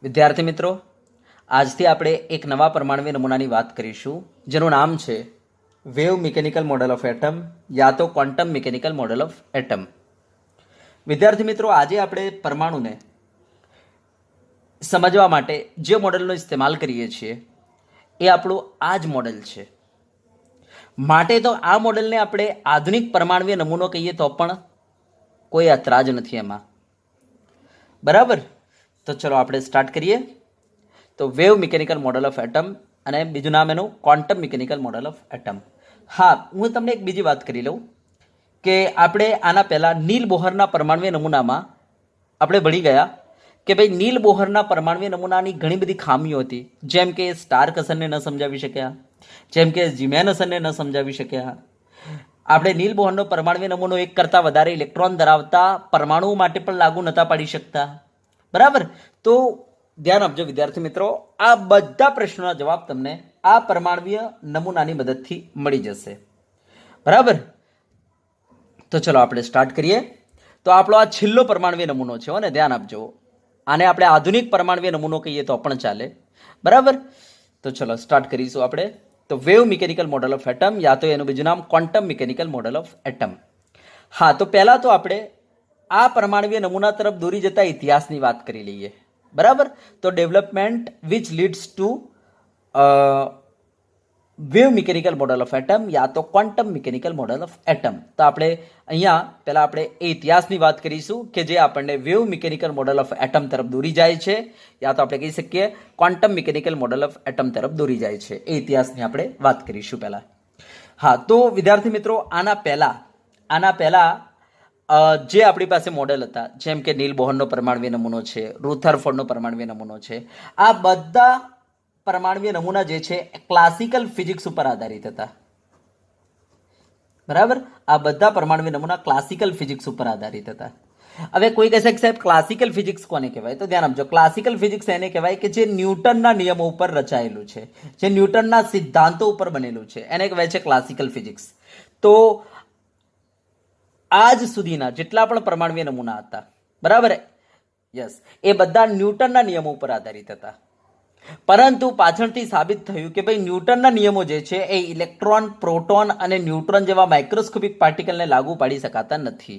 વિદ્યાર્થી મિત્રો, આજથી આપણે એક નવા પરમાણ્વીય નમૂનાની વાત કરીશું જેનું નામ છે wave mechanical model of atom યા તો quantum mechanical model of atom. વિદ્યાર્થી મિત્રો, આજે આપણે પરમાણુને સમજવા માટે જે મોડેલનો ઇસ્તેમાલ કરીએ છીએ એ આપણું આ જ મોડેલ છે. માટે તો આ મોડેલને આપણે આધુનિક પરમાણ્વીય નમૂનો કહીએ તો પણ કોઈ એતરાજ નથી એમાં. બરાબર, તો ચલો આપણે સ્ટાર્ટ કરીએ. તો wave mechanical model of atom અને બીજું નામ એનું quantum mechanical model of atom. હા, હું તમને એક બીજી વાત કરી લઉં કે આપણે આના પહેલાં નીલ બોહરના પરમાણ્વીય નમૂનામાં આપણે ભણી ગયા કે ભાઈ નીલ બોહરના પરમાણ્વીય નમૂનાની ઘણી બધી ખામીઓ હતી, જેમ કે સ્ટાર્ક અસરને ન સમજાવી શક્યા, જેમ કે જીમેન અસરને ન સમજાવી શક્યા. આપણે નીલ બોહરનો પરમાણ્વીય નમૂનો એક કરતાં વધારે ઇલેક્ટ્રોન ધરાવતા પરમાણુઓ માટે પણ લાગુ નહોતા પાડી શકતા. બરાબર, તો ધ્યાન આપજો વિદ્યાર્થી મિત્રો, આ બધા પ્રશ્નોના જવાબ તમને આ પરમાણ્વીય નમૂનાની મદદથી મળી જશે. બરાબર, તો ચલો આપણે સ્ટાર્ટ કરીએ. તો આપણો આ છેલ્લો પરમાણ્વીય નમૂનો છે, ને ધ્યાન આપજો. આને આપણે આધુનિક પરમાણ્વીય નમૂનો કહીએ તો પણ ચાલે. બરાબર, તો ચલો સ્ટાર્ટ કરીશું આપણે. તો wave mechanical model of atom યા તો એનું બીજું નામ quantum mechanical model of atom. હા, તો પહેલાં તો આપણે આ પરમાણ્વીય નમૂના તરફ દોરી જતા ઇતિહાસની વાત કરી લઈએ. બરાબર, તો development which leads to wave mechanical model of atom યા તો quantum mechanical model of atom. તો આપણે અહીંયા પહેલાં આપણે એ ઇતિહાસની વાત કરીશું કે જે આપણને wave mechanical model of atom તરફ દોરી જાય છે, યા તો આપણે કહી શકીએ quantum mechanical model of atom તરફ દોરી જાય છે. એ ઇતિહાસની આપણે વાત કરીશું પહેલાં. હા, તો વિદ્યાર્થી મિત્રો, આના પહેલાં જે આપણી પાસે મોડેલ હતા, જેમ કે નીલ બોહરનો પરમાણ્વીય નમૂનો છે, રુથરફોર્ડનો પરમાણ્વીય નમૂનો છે, આ બધા પરમાણ્વીય નમૂના જે છે ક્લાસિકલ ફિઝિક્સ ઉપર આધારિત હતા. બરાબર, આ બધા પરમાણ્વીય નમૂના ક્લાસિકલ ફિઝિક્સ ઉપર આધારિત હતા. હવે કોઈ કહેશે કે સાહેબ ક્લાસિકલ ફિઝિક્સ કોને કહેવાય? તો ધ્યાન આપજો, ક્લાસિકલ ફિઝિક્સ એને કહેવાય કે જે ન્યૂટનના નિયમો ઉપર રચાયેલું છે, જે ન્યૂટનના સિદ્ધાંતો ઉપર બનેલું છે, એને કહેવાય છે ક્લાસિકલ ફિઝિક્સ. તો આજ સુધીના જેટલા પણ પરમાણ્વીય નમૂના હતા, બરાબર, યસ, એ બધા ન્યૂટનના નિયમો ઉપર આધારિત હતા. પરંતુ પાછળથી સાબિત થયું કે ભાઈ ન્યૂટનના નિયમો જે છે એ ઇલેક્ટ્રોન, પ્રોટોન અને ન્યુટ્રોન જેવા માઇક્રોસ્કોપિક પાર્ટિકલને લાગુ પાડી શકાતા નથી.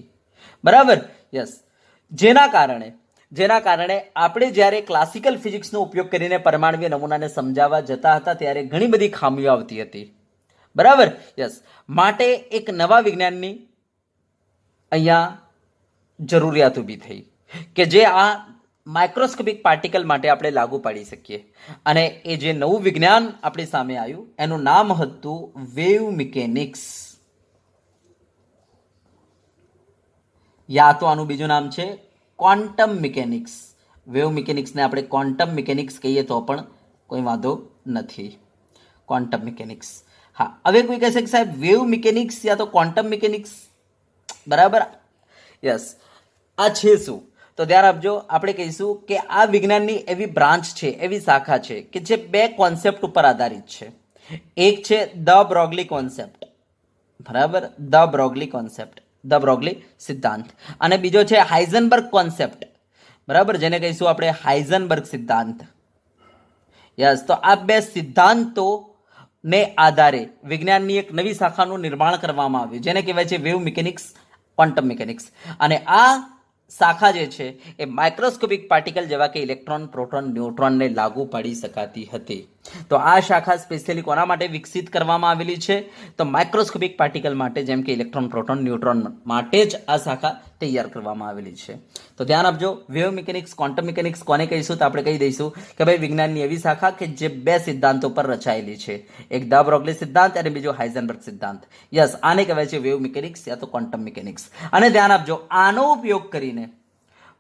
બરાબર, યસ, જેના કારણે આપણે જ્યારે ક્લાસિકલ ફિઝિક્સનો ઉપયોગ કરીને પરમાણ્વીય નમૂનાને સમજાવવા જતા હતા ત્યારે ઘણી બધી ખામીઓ આવતી હતી. બરાબર, યસ, માટે એક નવા વિજ્ઞાનની અહીંયા જરૂરિયાત ઊભી થઈ કે જે આ માઇક્રોસ્કોપિક પાર્ટિકલ માટે આપણે લાગુ પાડી શકીએ. અને એ જે નવું વિજ્ઞાન આપણી સામે આવ્યું એનું નામ હતું વેવ મિકેનિક્સ, યા તો આનું બીજું નામ છે ક્વોન્ટમ મિકેનિક્સ. વેવ મિકેનિક્સને આપણે ક્વોન્ટમ મિકેનિક્સ કહીએ તો પણ કોઈ વાંધો નથી. Quantum mechanics. હા, હવે કોઈ કહેશે કે સાહેબ વેવ મિકેનિક્સ યા તો ક્વોન્ટમ મિકેનિક્સ, બરાબર, યસ, આ છે શું? તો ધ્યાન આપજો, આપણે કહીશું કે આ વિજ્ઞાનની એવી બ્રાન્ચ છે, એવી શાખા છે કે જે બે કોન્સેપ્ટ ઉપર આધારિત છે. એક છે ધ બ્રોગલી કોન્સેપ્ટ, બરાબર, the Broglie concept, the Broglie સિદ્ધાંત, અને બીજો છે હાઇઝનબર્ગ કોન્સેપ્ટ, બરાબર, જેને કહીશું આપણે હાઇઝનબર્ગ સિદ્ધાંત. યસ, તો આ બે સિદ્ધાંતો ને આધારે વિજ્ઞાનની એક નવી શાખાનું નિર્માણ કરવામાં આવ્યું જેને કહેવાય છે વેવ મિકેનિક્સ, ક્વોન્ટમ મિકેનિક્સ. અને આ શાખા જે છે એ માઇક્રોસ્કોપિક પાર્ટિકલ જેવા કે ઇલેક્ટ્રોન, પ્રોટોન, ન્યુટ્રોનને લાગુ પાડી શકાતી હતી. તો આ શાખા સ્પેશિયલી કોના માટે વિકસિત કરવામાં આવેલી છે? તો માઇક્રોસ્કોપિક પાર્ટિકલ માટે, જેમ કે ઇલેક્ટ્રોન, પ્રોટોન, ન્યુટ્રોન માટે જ આ શાખા તૈયાર કરવામાં આવેલી છે. તો ધ્યાન આપજો, વેવ મિકેનિક્સ, ક્વોન્ટમ મિકેનિક્સ કોને કહીશું? તો આપણે કહી દઈશું કે ભાઈ વિજ્ઞાનની એવી શાખા કે જે બે સિદ્ધાંતો પર રચાયેલી છે, એક ધ બ્રોગલી સિદ્ધાંત અને બીજો હાઇઝનબર્ગ સિદ્ધાંત. યસ, આને કહેવાય છે વેવ મિકેનિક્સ યા તો ક્વોન્ટમ મિકેનિક્સ. અને ધ્યાન આપજો, આનો ઉપયોગ કરીને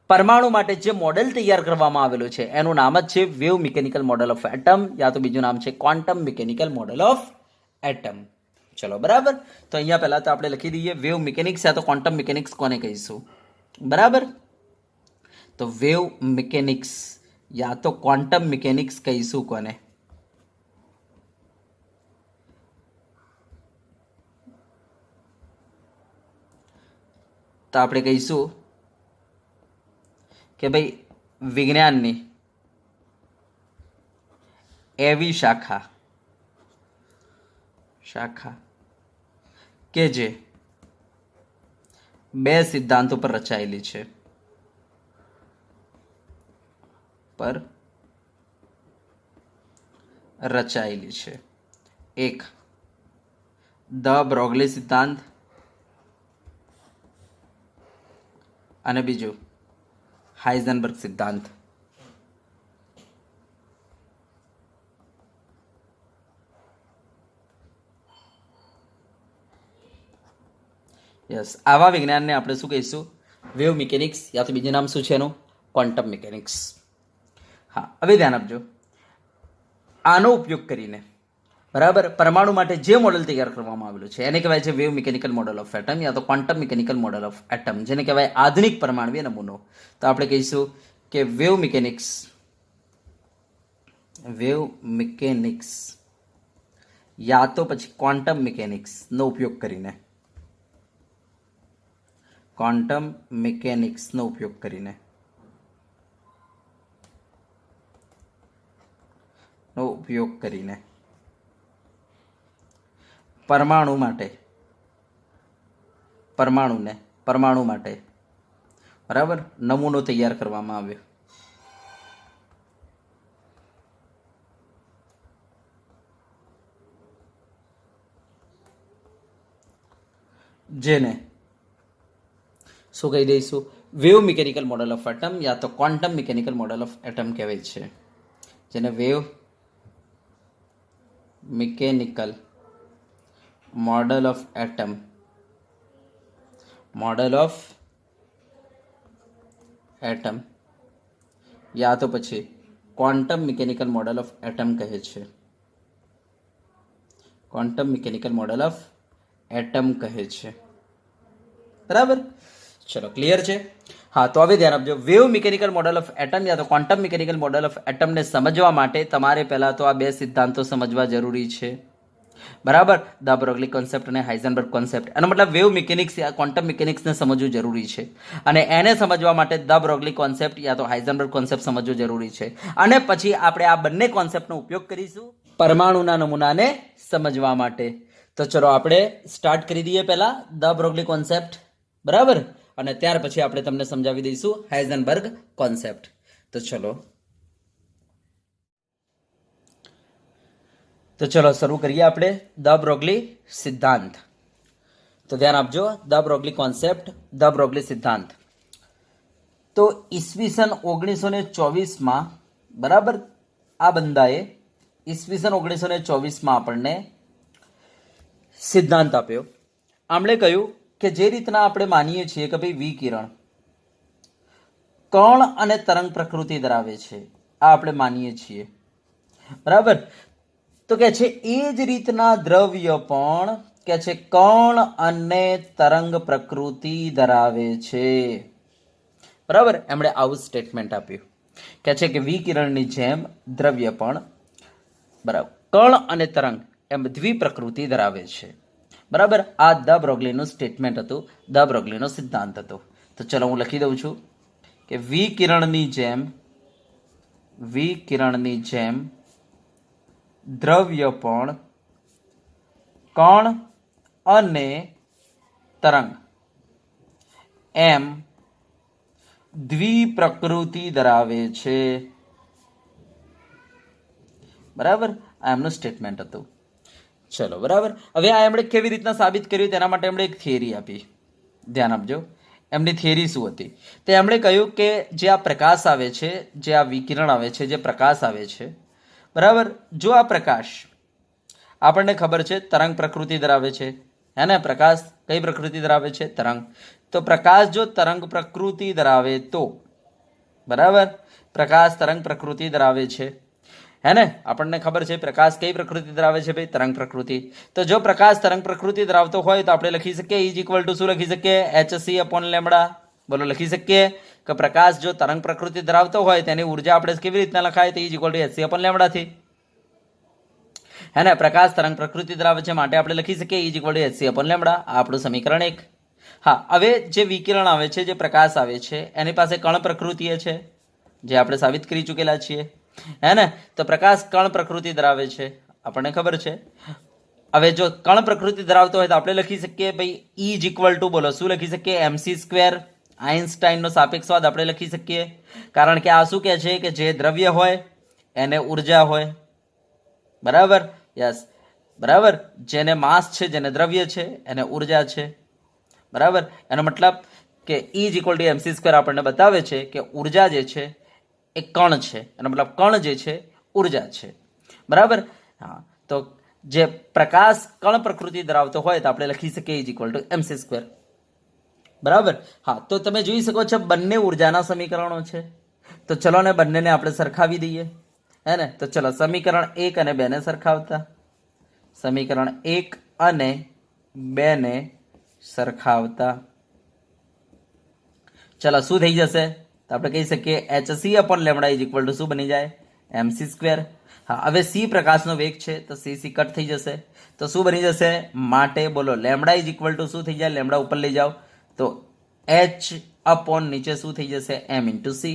પરમાણુ માટે જે મોડેલ તૈયાર કરવામાં આવેલું છે એનું નામ જ છે wave mechanical model of atom, યા તો બીજું નામ છે quantum mechanical model of atom. ચલો, બરાબર, તો અહીંયા પહેલા તો આપણે લખી દઈએ વેવ મિકેનિક્સ યા તો ક્વોન્ટમ મિકેનિક્સ કોને કહીશું. બરાબર, તો વેવ મિકેનિક્સ યા તો ક્વોન્ટમ મિકેનિક્સ કહીશું કોને? તો આપણે કહીશું કે ભાઈ વિજ્ઞાનની એવી શાખા કે જે બે સિદ્ધાંતો પર રચાયેલી છે. એક ધ બ્રોગલી સિદ્ધાંત અને બીજું હાઇઝનબર્ગ સિદ્ધાંત. યસ, આવા વિજ્ઞાનને આપણે શું કહીશું? વેવ મિકેનિક્સ, યા તો બીજું નામ શું છે એનું? Quantum mechanics. હા, હવે ધ્યાન આપજો. આનો ઉપયોગ કરીને બરાબર પરમાણુ માટે જે મોડેલ તૈયાર કરવામાં આવેલું છે એને કહેવાય છે wave mechanical model of atom, યા તો quantum mechanical model of atom, જેને કહેવાય આધુનિક પરમાણુય નમૂનો. તો આપણે કહીશું કે વેવ મિકેનિક્સ યા તો પછી ક્વોન્ટમ મિકેનિક્સનો ઉપયોગ કરીને પરમાણુ માટે બરાબર નમૂનો તૈયાર કરવામાં આવ્યો. જેને શું કહી દઈશું? Wave mechanical model of atom યા તો quantum mechanical model of atom કહેવાય છે. જેને wave mechanical model of atom યા તો પછી quantum mechanical model of atom કહે છે. બરાબર, ચલો ક્લિયર છે. હા, તો હવે ધ્યાન આપજો. Wave mechanical model of atom યા તો ક્વોન્ટમ મિકેનિકલ મોડેલ ઓફ એટમને સમજવા માટે તમારે પહેલા તો આ બે સિદ્ધાંતો સમજવા જરૂરી છે. બરાબર, ધ બ્રોગલી કોન્સેપ્ટ અને હાઇઝનબર્ગ કોન્સેપ્ટ. એનો મતલબ વેવ મિકેનિક્સ યા ક્વોન્ટમ મિકેનિક્સને સમજવું જરૂરી છે. અને એને સમજવા માટે ધ બ્રોગલી કોન્સેપ્ટ યા તો હાઇઝનબર્ગ કોન્સેપ્ટ સમજવું જરૂરી છે. અને પછી આપણે આ બંને કોન્સેપ્ટનો ઉપયોગ કરીશું પરમાણુના નમૂનાને સમજવા માટે. તો ચલો આપણે સ્ટાર્ટ કરી દઈએ પહેલા ધ બ્રોગલી કોન્સેપ્ટ. બરાબર, અને ત્યાર પછી આપણે તમને સમજાવી દઈશું હાઇઝનબર્ગ કોન્સેપ્ટ. તો ચલો શરૂ કરીએ આપણે ધ બ્રોગલી સિદ્ધાંત. તો ધ્યાન આપજો, the Broglie concept, the Broglie સિદ્ધાંત. તો ઈસવીસન 1924માં બરાબર આ બંદાએ ઈસવીસન 1924માં આપણને સિદ્ધાંત આપ્યો. આમણે કહ્યું કે જે રીતના આપણે માનીએ છીએ કે ભાઈ વિકિરણ કણ અને તરંગ પ્રકૃતિ ધરાવે છે, આ આપણે માનીએ છીએ. બરાબર, તો કે છે એ જ રીતના દ્રવ્ય પણ કે છે કણ અને તરંગ પ્રકૃતિ ધરાવે છે. બરાબર, એમણે આવું સ્ટેટમેન્ટ આપ્યું કે છે કે વિકિરણની જેમ દ્રવ્ય પણ બરાબર કણ અને તરંગ એમ દ્વિપ્રકૃતિ ધરાવે છે. બરાબર, આ ધ બ્રોગલીનું સ્ટેટમેન્ટ હતું, ધ બ્રોગલીનો સિદ્ધાંત હતો. તો ચલો હું લખી દઉં છું કે વિકિરણની જેમ દ્રવ્ય પણ કણ અને તરંગ એમ દ્વિપ્રકૃતિ ધરાવે છે. બરાબર, આ એમનું સ્ટેટમેન્ટ હતું. ચલો બરાબર, હવે આ એમણે કેવી રીતના સાબિત કર્યું તેના માટે એમણે એક થિયરી આપી. ધ્યાન આપજો, એમની થિયરી શું હતી? તો એમણે કહ્યું કે જે આ પ્રકાશ આવે છે, જે આ વિકિરણ આવે છે, જે પ્રકાશ આવે છે, બરાબર, જો આ પ્રકાશ આપણને ખબર છે તરંગ પ્રકૃતિ ધરાવે છે, હે ને? પ્રકાશ કઈ પ્રકૃતિ ધરાવે છે? તરંગ. તો પ્રકાશ જો તરંગ પ્રકૃતિ ધરાવે તો બરાબર, પ્રકાશ તરંગ પ્રકૃતિ ધરાવે છે, હે ને? આપણને ખબર છે પ્રકાશ કઈ પ્રકૃતિ ધરાવે છે ભાઈ? તરંગ પ્રકૃતિ. તો જો પ્રકાશ તરંગ પ્રકૃતિ ધરાવતો હોય તો આપણે લખી શકીએ ઇઝ ઇક્વલ ટુ શું લખી શકીએ? hc upon lambda. બોલો, લખી શકીએ કે પ્રકાશ જો તરંગ પ્રકૃતિ ધરાવતો હોય તેની ઉર્જા આપણે કેવી રીતના લખાય? તો is equal to hc upon લેમડાથી, હે ને? પ્રકાશ તરંગ પ્રકૃતિ ધરાવે છે માટે આપણે લખી શકીએ is equal to hc upon lambda. આ આપણું સમીકરણ 1. હા, હવે જે વિકિરણ આવે છે, જે પ્રકાશ આવે છે, એની પાસે કણ પ્રકૃતિ છે, જે આપણે સાબિત કરી ચૂકેલા છીએ. હે ને? તો પ્રકાશ કણ પ્રકૃતિ ધરાવે છે, આપણને ખબર છે. હવે જો કણ પ્રકૃતિ ધરાવતો હોય તો આપણે લખી શકીએ ભાઈ E ઇઝ ઇક્વલ ટુ, બોલો શું લખી શકીએ? MC square. આઇન્સ્ટાઈનનો સાપેક્ષવાદ આપણે લખી શકીએ, કારણ કે આ શું કહે છે કે જે દ્રવ્ય હોય એને ઉર્જા હોય, બરાબર? યસ, બરાબર. જેને માસ છે, જેને દ્રવ્ય છે, એને ઉર્જા છે, બરાબર. એનો મતલબ કે E is equal two MC square આપણને બતાવે છે કે ઉર્જા જે છે એ કણ છે, એનો મતલબ કણ જે છે ઉર્જા છે, બરાબર. હા, તો જે પ્રકાશ કણ પ્રકૃતિ ધરાવતો હોય તો આપણે લખી શકીએ is equal two MC square, બરાબર. હા, તો તમે જોઈ શકો છો બંને ઉર્જાના સમીકરણો છે. તો ચલો ને બંનેને આપણે સરખાવી દઈએ, હે ને? તો ચલો સમીકરણ 1 અને 2 ને સરખાવતા, સમીકરણ 1 અને 2 ને સરખાવતા, ચલો શું થઈ જશે? તો આપણે કહી શકીએ HC upon lambda is equal two શું બની જાય? MC square. હા, હવે C પ્રકાશનો વેગ છે તો C કટ થઈ જશે, તો શું બની જશે? માટે બોલો લેમડા ઇઝ ઇક્વલ ટુ શું થઈ જાય? લેમડા ઉપર લઈ જાઓ તો H અપોન નીચે શું થઈ જશે? M into C.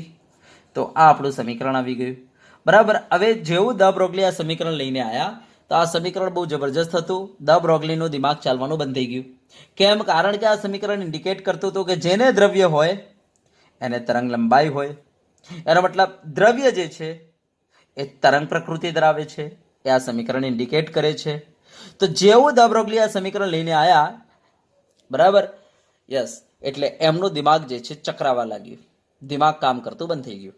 તો આ આપણું સમીકરણ આવી ગયું, બરાબર. હવે જેવું દ બ્રોગલી આ સમીકરણ લઈને આવ્યા તો આ સમીકરણ બહુ જબરજસ્ત હતું. દ બ્રોગલીનું દિમાગ ચાલવાનું બંધ થઈ ગયું. કેમ? કારણ કે આ સમીકરણ ઇન્ડિકેટ કરતું હતું કે જેને દ્રવ્ય હોય એને તરંગ લંબાઈ હોય, એનો મતલબ દ્રવ્ય જે છે એ તરંગ પ્રકૃતિ ધરાવે છે, એ આ સમીકરણ ઇન્ડિકેટ કરે છે. તો જેવું દ બ્રોગલી આ સમીકરણ લઈને આવ્યા, બરાબર, યસ, એટલે એમનું દિમાગ જે છે ચક્રાવા લાગ્યું, દિમાગ કામ કરતું બંધ થઈ ગયું.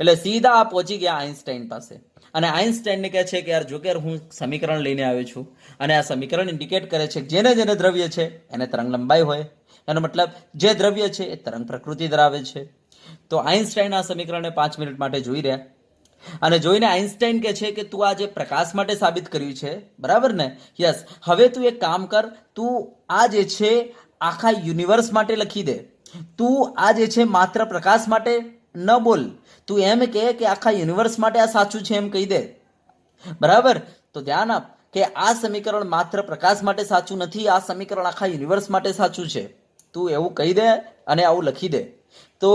એટલે સીધા આ પહોંચી ગયા આઇન્સ્ટાઈન પાસે, અને આઇન્સ્ટાઈનને કહે છે કે યાર જો કે હું સમીકરણ લઈને આવ્યો છું અને આ સમીકરણ ઇન્ડિકેટ કરે છે કે જેને જેને દ્રવ્ય છે એને તરંગ લંબાઈ હોય, એનો મતલબ જે દ્રવ્ય છે એ તરંગ પ્રકૃતિ ધરાવે છે. તો આઇન્સ્ટાઈન આ સમીકરણને 5 મિનિટ માટે જોઈ રહ્યા, અને જોઈને આઇન્સ્ટાઈન કહે છે કે તું આ જે પ્રકાશ માટે સાબિત કર્યું છે, બરાબર ને? યસ, હવે તું એક કામ કર, તું આ જે છે આખા યુનિવર્સ માટે લખી દે. તું આ જે છે માત્ર પ્રકાશ માટે ન બોલ, તું એમ કહે કે આખા યુનિવર્સ માટે આ સાચું છે એમ કહી દે, બરાબર. તો ધ્યાન આપ કે આ સમીકરણ માત્ર પ્રકાશ માટે સાચું નથી, આ સમીકરણ આખા યુનિવર્સ માટે સાચું છે. તું એવું કહી દે અને આવું લખી દે. તો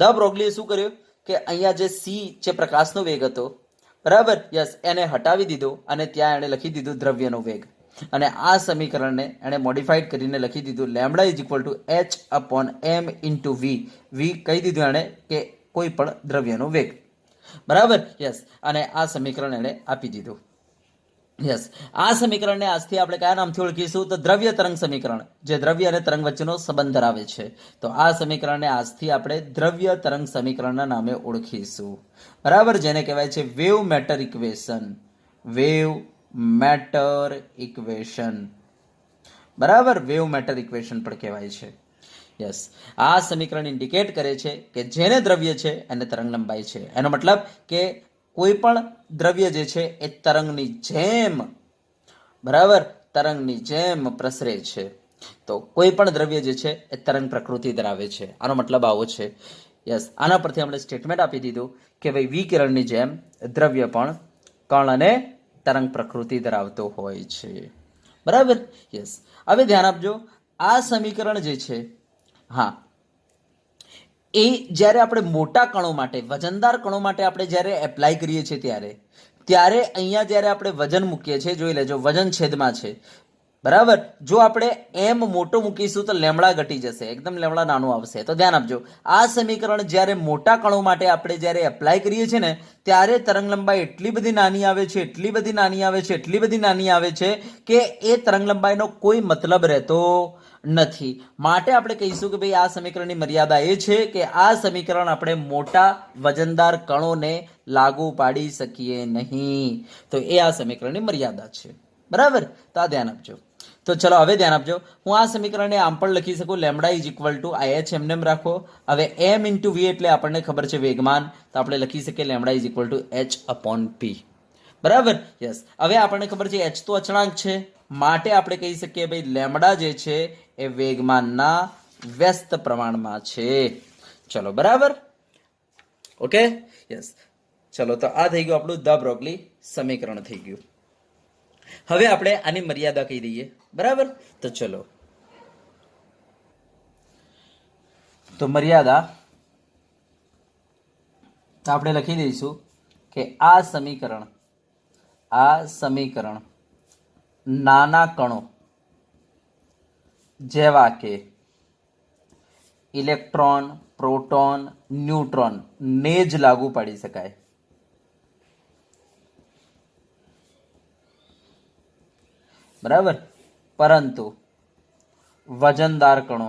દ બ્રોગલીએ શું કર્યું કે અહીંયા જે C જે પ્રકાશનો વેગ હતો, બરાબર, યસ, એને હટાવી દીધો અને ત્યાં એણે લખી દીધું દ્રવ્યનો વેગ, અને આ સમીકરણને એણે મોડિફાઈડ કરીને લખી દીધું lambda is equal two H upon M into V કહી દીધું એણે કે કોઈ પણ દ્રવ્યનો વેગ, બરાબર, યસ. અને આ સમીકરણ એણે આપી દીધું, યસ. આ સમીકરણને આજથી આપણે કયા નામથી ઓળખીશું? તો દ્રવ્ય તરંગ સમીકરણ, જે દ્રવ્ય અને તરંગ વચ્ચેનો સંબંધ ધરાવે છે. તો આ સમીકરણને આજથી આપણે દ્રવ્ય તરંગ સમીકરણના નામે ઓળખીશું, બરાબર, જેને કહેવાય છે wave matter equation, wave matter equation, બરાબર, વેવ મેટર ઇક્વેશન પણ કહેવાય છે, યસ. આ સમીકરણ ઇન્ડિકેટ કરે છે કે જેને દ્રવ્ય છે એને તરંગ લંબાઈ છે, એનો મતલબ કે કોઈ પણ દ્રવ્ય જે છે એ તરંગની જેમ, બરાબર, તરંગની જેમ પ્રસરે છે. તો કોઈ પણ દ્રવ્ય જે છે એ તરંગ પ્રકૃતિ ધરાવે છે, આનો મતલબ આવો છે, યસ. આના પરથી આપણે સ્ટેટમેન્ટ આપી દીધું કે ભાઈ વિકિરણની જેમ દ્રવ્ય પણ કણ અને તરંગ પ્રકૃતિ ધરાવતો હોય છે, બરાબર, યસ. હવે ધ્યાન આપજો, આ સમીકરણ જે છે, હા, એ જ્યારે આપણે મોટા કણો માટે, વજનદાર કણો માટે આપણે જ્યારે એપ્લાય કરીએ છીએ ત્યારે અહીંયા જ્યારે આપણે વજન મૂકીએ છીએ, જોઈ લેજો વજન છેદમાં છે, બરાબર. જો આપણે એમ મોટો મૂકીશું તો લેમડા ઘટી જશે, એકદમ લેમડા નાનું આવશે. તો ધ્યાન આપજો, આ સમીકરણ જ્યારે મોટા કણો માટે આપણે જ્યારે એપ્લાય કરીએ છીએ ને ત્યારે તરંગ લંબાઈ એટલી બધી નાની આવે છે, એટલી બધી નાની આવે છે, એટલી બધી નાની આવે છે કે એ તરંગ લંબાઈનો કોઈ મતલબ રહેતો નથી. માટે આપણે કહીશું કે ભાઈ આ સમીકરણની મર્યાદા એ છે કે આ સમીકરણ આપણે મોટા વજનદાર કણોને લાગુ પાડી શકીએ નહીં. તો એ આ સમીકરણની મર્યાદા છે, બરાબર. તો આ ધ્યાન આપજો. તો ચલો હવે ધ્યાન આપજો, હું આ સમીકરણને આમ પણ લખી શકું, લેમડા ઇઝ ઇક્વલ ટુ આ H એમને રાખો. હવે M ઇન્ટુ V એટલે આપણને ખબર છે વેગમાન, તો આપણે લખી શકીએ lambda is equal two H upon P, બરાબર, યસ. હવે આપણને ખબર છે H તો અચળાંક છે, માટે આપણે કહી શકીએ ભાઈ લેમડા જે છે એ વેગમાનના વ્યસ્ત પ્રમાણમાં છે. ચલો, બરાબર, ઓકે, યસ. ચલો, તો આ થઈ ગયું આપણું દ બ્રોગલી સમીકરણ થઈ ગયું. હવે આપણે આની મર્યાદા કહી દઈએ, બરાબર. તો ચલો, તો મર્યાદા આપણે લખી દઈશું કે આ સમીકરણ નાના કણો જેવા કે ઇલેક્ટ્રોન, પ્રોટોન, ન્યુટ્રોન ને જ લાગુ પાડી શકાય. બરાબર. પરંતુ વજનદાર કણો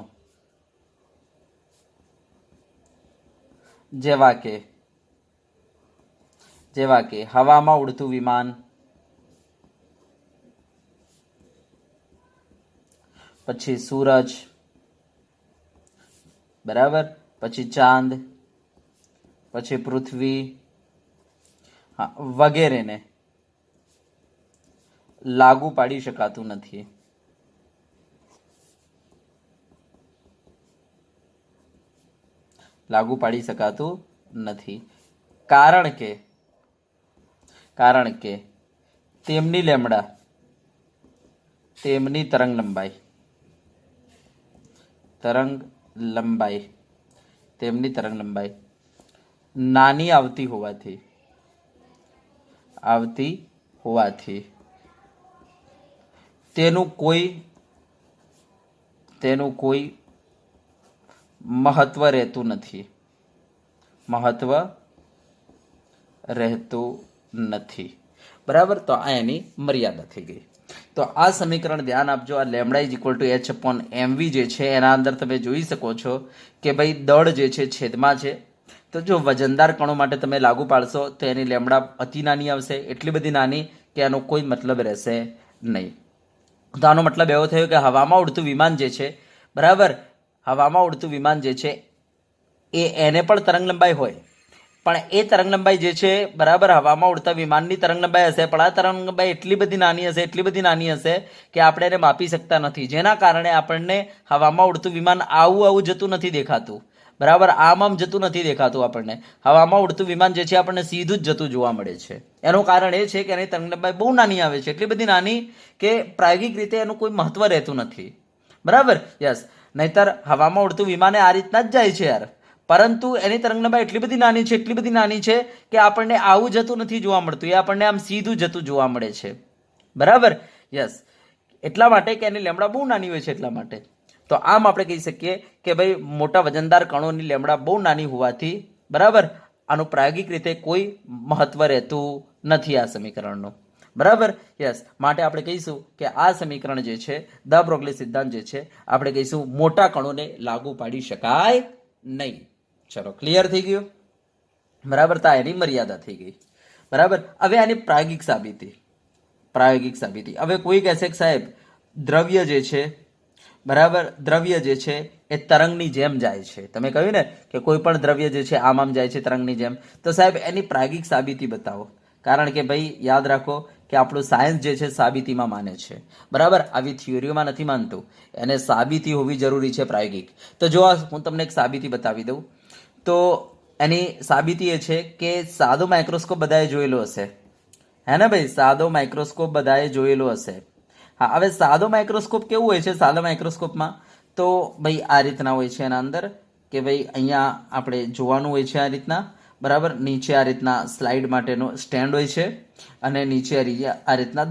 જેવા કે હવામાં ઉડતું વિમાન, પછી સૂરજ, બરાબર, પછી ચાંદ, પછી પૃથ્વી, હા, વગેરેને લાગુ પાડી શકાતું નથી. કારણ કે તેમની લેમ્ડા, તેમની તરંગ લંબાઈ નાની આવતી હોવાથી તેનું કોઈ મહત્વ રહેતું નથી. બરાબર. તો આ એની મર્યાદા થઈ ગઈ. તો આ સમીકરણ ધ્યાન આપજો. આ lambda is equal to H/mv જે છે એના અંદર તમે જોઈ શકો છો કે ભાઈ દળ જે છે છેદમાં છે. તો જો વજનદાર કણો માટે તમે લાગુ પાડશો તો એની લેમડા અતિ નાની આવશે, એટલી બધી નાની કે એનો કોઈ મતલબ રહેશે નહીં. તો આનો મતલબ એવો થયો કે હવામાં ઉડતું વિમાન જે છે, બરાબર, હવામાં ઉડતું વિમાન જે છે એને પણ તરંગ લંબાઈ હોય, પણ એ તરંગ લંબાઈ જે છે, બરાબર, હવામાં ઉડતા વિમાનની તરંગ લંબાઈ હશે, પણ આ તરંગ લંબાઈ એટલી બધી નાની હશે કે આપણે એને માપી શકતા નથી. જેના કારણે આપણને હવામાં ઉડતું વિમાન આવું જતું નથી દેખાતું. બરાબર, આમ જતું નથી દેખાતું. આપણને હવામાં ઉડતું વિમાન જે છે આપણને સીધું જ જતું જોવા મળે છે. એનું કારણ એ છે કે એની તરંગ લંબાઈ બહુ નાની આવે છે, એટલી બધી નાની કે પ્રાયોગિક રીતે એનું કોઈ મહત્વ રહેતું નથી. બરાબર. યસ. નહીતર હવામાં ઉડતું વિમાને આ રીતના જ જાય છે યાર, પરંતુ એની તરંગ લંબાઈ એટલી બધી નાની છે કે આપણને આવું જતું નથી જોવા મળતું. એ આપણને આમ સીધું જતું જોવા મળે છે. બરાબર. યસ. એટલા માટે કે એની લેમડા બહુ નાની હોય છે. એટલા માટે તો આમ આપણે કહી શકીએ કે ભાઈ મોટા વજનદાર કણોની લેમડા બહુ નાની હોવાથી, બરાબર, આનું પ્રાયોગિક રીતે કોઈ મહત્વ રહેતું નથી આ સમીકરણનું. બરાબર. યસ. માટે આપણે કહીશું કે આ સમીકરણ જે છે, દ બ્રોગલી સિદ્ધાંત જે છે, આપણે કહીશું મોટા કણોને લાગુ પાડી શકાય નહીં. ચલો, ક્લિયર થઈ ગયું. બરાબર. તો એની મર્યાદા થઈ ગઈ. બરાબર. હવે આની પ્રાયોગિક સાબિતી. હવે કોઈ કહેશે કે સાહેબ દ્રવ્ય જે છે, બરાબર, દ્રવ્ય જે છે એ તરંગની જેમ જાય છે. તમે કહ્યું ને કે કોઈ પણ દ્રવ્ય જે છે આમ જાય છે તરંગની જેમ. તો સાહેબ એની પ્રાયોગિક સાબિતી બતાવો. કારણ કે ભાઈ યાદ રાખો કે આપણું સાયન્સ જે છે સાબિતીમાં માને છે. બરાબર. આવી થિયોરીમાં નથી માનતું. એને સાબિતી હોવી જરૂરી છે, પ્રાયોગિક. તો જો હું તમને એક સાબિતી બતાવી દઉં. તો એની સાબિતી એ છે કે સાદો માઇક્રોસ્કોપ બધાએ જોયેલો હશે, હે ને ભાઈ? સાદો માઇક્રોસ્કોપ બધાએ જોયેલો હશે. હા. હવે સાદો માઇક્રોસ્કોપ કેવું હોય છે? સાદા માઇક્રોસ્કોપમાં તો ભાઈ આ રીતના હોય છે એના અંદર કે ભાઈ અહીંયા આપણે જોવાનું હોય છે આ રીતના. બરાબર. નીચે આ રીતના સ્લાઇડ માટેનો સ્ટેન્ડ હોય છે અને નીચે આ રીતના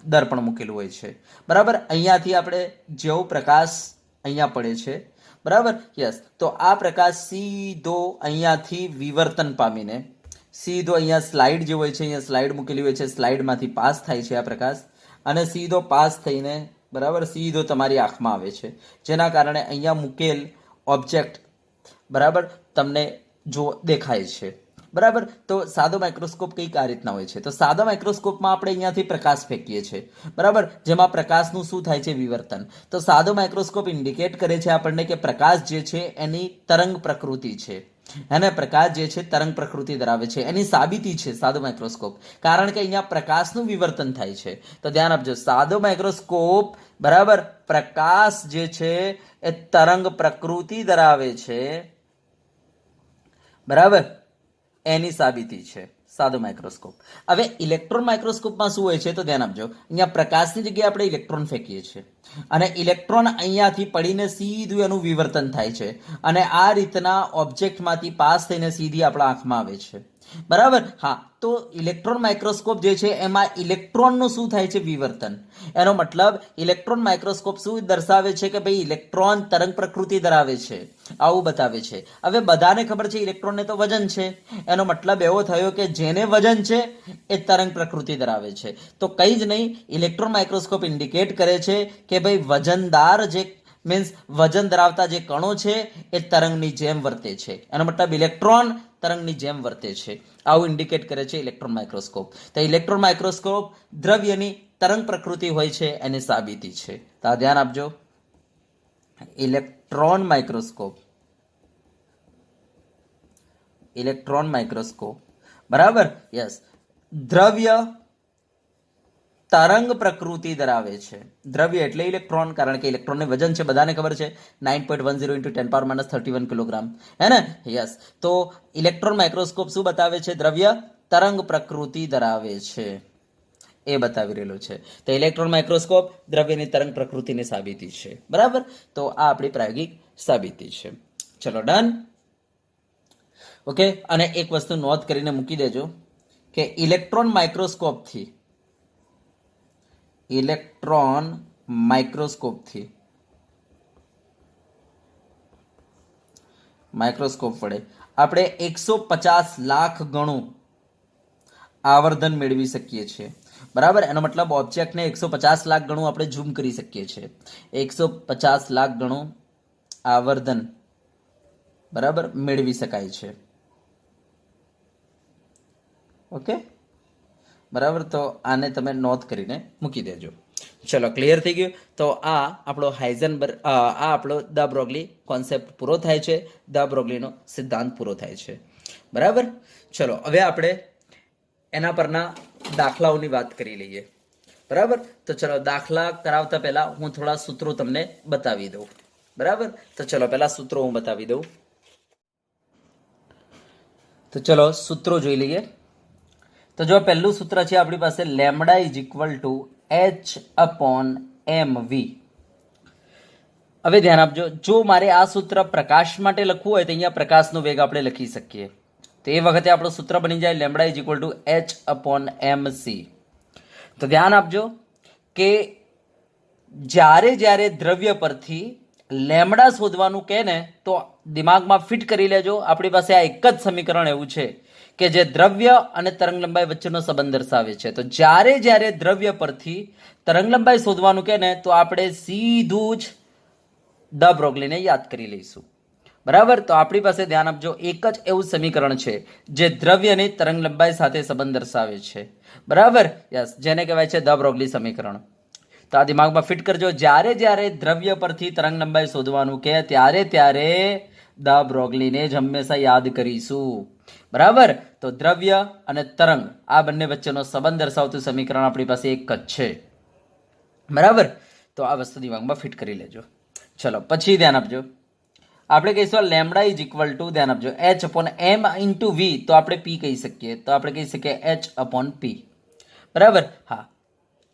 દર્પણ મૂકેલું હોય છે. બરાબર. અહીંયાથી આપણે જેવો પ્રકાશ અહીંયા પડે છે, બરાબર. યસ. તો આ પ્રકાશ સીધો અહીંયાથી વિવર્તન પામીને સીધો અહીંયા સ્લાઇડ જે હોય છે, અહીંયા સ્લાઇડ મૂકેલી હોય છે, સ્લાઇડમાંથી પાસ થાય છે આ પ્રકાશ, અને સીધો પાસ થઈને, બરાબર, સીધો તમારી આંખમાં આવે છે. જેના કારણે અહીંયા મૂકેલ ઓબ્જેક્ટ, બરાબર, તમને જો દેખાય છે. બરાબર. તો સાદો માઇક્રોસ્કોપ કંઈક આ રીતના હોય છે. તો સાદા માઇક્રોસ્કોપમાં આપણે અહીંયાથી પ્રકાશ ફેંકીએ છીએ, બરાબર, જેમાં પ્રકાશનું શું થાય છે? વિવર્તન. તો સાદો માઇક્રોસ્કોપ ઇન્ડિકેટ કરે છે આપણને કે પ્રકાશ જે છે એની તરંગ પ્રકૃતિ છે, અને પ્રકાશ જે છે તરંગ પ્રકૃતિ ધરાવે છે. એની સાબિતી છે સાદો માઇક્રોસ્કોપ, કારણ કે અહીંયા પ્રકાશનું વિવર્તન થાય છે. તો ધ્યાન આપજો, સાદો માઇક્રોસ્કોપ, બરાબર, પ્રકાશ જે છે એ તરંગ પ્રકૃતિ ધરાવે છે, બરાબર, એની સાબિતી છે. સાદો માઇક્રોસ્કોપ. હવે ઇલેક્ટ્રોન માઇક્રોસ્કોપમાં શું હોય છે તો ધ્યાન આપજો, અહીંયા પ્રકાશની જગ્યાએ આપણે ઇલેક્ટ્રોન ફેંકીએ છીએ અને ઇલેક્ટ્રોન અહીંયાથી પડીને સીધું એનું વિવર્તન થાય છે અને આ રીતના ઓબ્જેક્ટમાંથી પાસ થઈને સીધી આપણા આંખમાં આવે છે. બરાબર. હા, તો ઇલેક્ટ્રોન માઇક્રોસ્કોપ જે છે એમાં ઇલેક્ટ્રોનનું શું થાય છે? વિવર્તન. એનો મતલબ ઇલેક્ટ્રોન માઇક્રોસ્કોપ શું દર્શાવે છે કે ભાઈ ઇલેક્ટ્રોન તરંગ પ્રકૃતિ ધરાવે છે, આવું બતાવે છે. હવે બધાને ખબર છે ઇલેક્ટ્રોનને તો વજન છે, એનો મતલબ એવો થયો કે જેને વજન છે એ તરંગ પ્રકૃતિ ધરાવે છે. તો કંઈ જ નહીં, ઇલેક્ટ્રોન માઇક્રોસ્કોપ ઇન્ડિકેટ કરે છે કે ભાઈ વજનદાર જે મીન્સ વજન ધરાવતા જે કણો છે એ તરંગની જેમ વર્તે છે. એનો મતલબ ઇલેક્ટ્રોન તરંગની જેમ વર્તે છે, આવું ઇન્ડિકેટ કરે છે ઇલેક્ટ્રોન માઇક્રોસ્કોપ. તો ઇલેક્ટ્રોન માઇક્રોસ્કોપ દ્રવ્યની તરંગ પ્રકૃતિ હોય છે એની સાબિતી છે. તો આ ધ્યાન આપજો, ઇલેક્ટ્રોન માઇક્રોસ્કોપ, ઇલેક્ટ્રોન માઇક્રોસ્કોપ. બરાબર. યસ, દ્રવ્ય તરંગ પ્રકૃતિ ધરાવે છે. દ્રવ્ય એટલે ઇલેક્ટ્રોન, કારણ કે ઇલેક્ટ્રોનને વજન છે, બધાને ખબર છે 9.10 × 10⁻³ કિલોગ્રામ, હે ને? યસ. તો ઇલેક્ટ્રોન માઇક્રોસ્કોપ શું બતાવે છે? દ્રવ્ય તરંગ પ્રકૃતિ ધરાવે છે, એ બતાવી રહેલો છે. તો ઇલેક્ટ્રોન માઇક્રોસ્કોપ દ્રવ્યની તરંગ પ્રકૃતિની સાબિતી છે. બરાબર. તો આ આપણી પ્રાયોગિક સાબિતી છે. ચલો, ડન. ઓકે. અને એક વસ્તુ નોંધ કરીને મૂકી દેજો કે ઇલેક્ટ્રોન માઇક્રોસ્કોપથી માઇક્રોસ્કોપ વડે આપણે 150 લાખ ગણું આવર્ધન મેળવી શકીએ છીએ. બરાબર. એનો મતલબ ઓબ્જેક્ટને 150 લાખ ગણું આપણે ઝૂમ કરી શકીએ છીએ. 150 લાખ ગણું આવર્ધન, બરાબર, મેળવી શકાય છે. ઓકે, બરાબર. તો આને તમે નોંધ કરીને મૂકી દેજો. ચલો, ક્લિયર થઈ ગયું. તો આ આપણો હાઇઝનબર્ગ, આ આપણો દ બ્રોગલી કોન્સેપ્ટ પૂરો થાય છે, દ બ્રોગલીનો સિદ્ધાંત પૂરો થાય છે. બરાબર. ચલો, હવે આપણે એના પરના દાખલાઓની વાત કરી લઈએ. બરાબર. તો ચલો, દાખલા કરાવતા પહેલા હું થોડા સૂત્રો તમને બતાવી દઉં. બરાબર. તો ચલો, પહેલા સૂત્રો હું બતાવી દઉં. તો ચલો, સૂત્રો જોઈ લઈએ. તો જો પહેલું સૂત્ર છે આપણી પાસે, lambda is equal to H/mv. હવે ધ્યાન આપજો, જો મારે આ સૂત્ર પ્રકાશ માટે લખવું હોય તો અહીંયા પ્રકાશનો વેગ આપણે લખી શકીએ. તો એ વખતે આપણું સૂત્ર બની જાય lambda is equal two H/mc. તો ધ્યાન આપજો કે જ્યારે દ્રવ્ય પરથી લેમડા શોધવાનું કહે ને તો દિમાગમાં ફિટ કરી લેજો, આપણી પાસે આ એક જ સમીકરણ એવું છે કે જે દ્રવ્ય અને તરંગલંબાઈ વચ્ચેનો સંબંધ દર્શાવે છે. તો જ્યારે દ્રવ્ય પરથી તરંગલંબાઈ શોધવાનું કહે ને તો આપણે સીધું જ દ બ્રોગલીને યાદ કરી લઈશું. બરાબર. તો આપણી પાસે ધ્યાન આપજો એક જ એવું સમીકરણ છે જે દ્રવ્યની તરંગલંબાઈ સાથે સંબંધ દર્શાવે છે. બરાબર. યસ, જેને કહેવાય છે દ બ્રોગલી સમીકરણ. તો આ દિમાગમાં ફિટ કરજો, જ્યારે દ્રવ્ય પરથી તરંગલંબાઈ શોધવાનું કહે ત્યારે દ બ્રોગલીને જ હંમેશા યાદ કરીશું. બરાબર. તો દ્રવ્ય અને તરંગ આ બંને વચ્ચેનો સંબંધ દર્શાવતું સમીકરણ આપણી પાસે એક જ છે. બરાબર. તો આ વસ્તુ દિમાગમાં ફિટ કરી લેજો. ચલો, પછી ધ્યાન આપજો, આપણે કહીશું લેમડા ઇઝ ઇક્વલ ટુ, ધ્યાન આપજો, H/m/v. તો આપણે p કહી શકીએ, તો આપણે કહી શકીએ H/p. બરાબર. હા,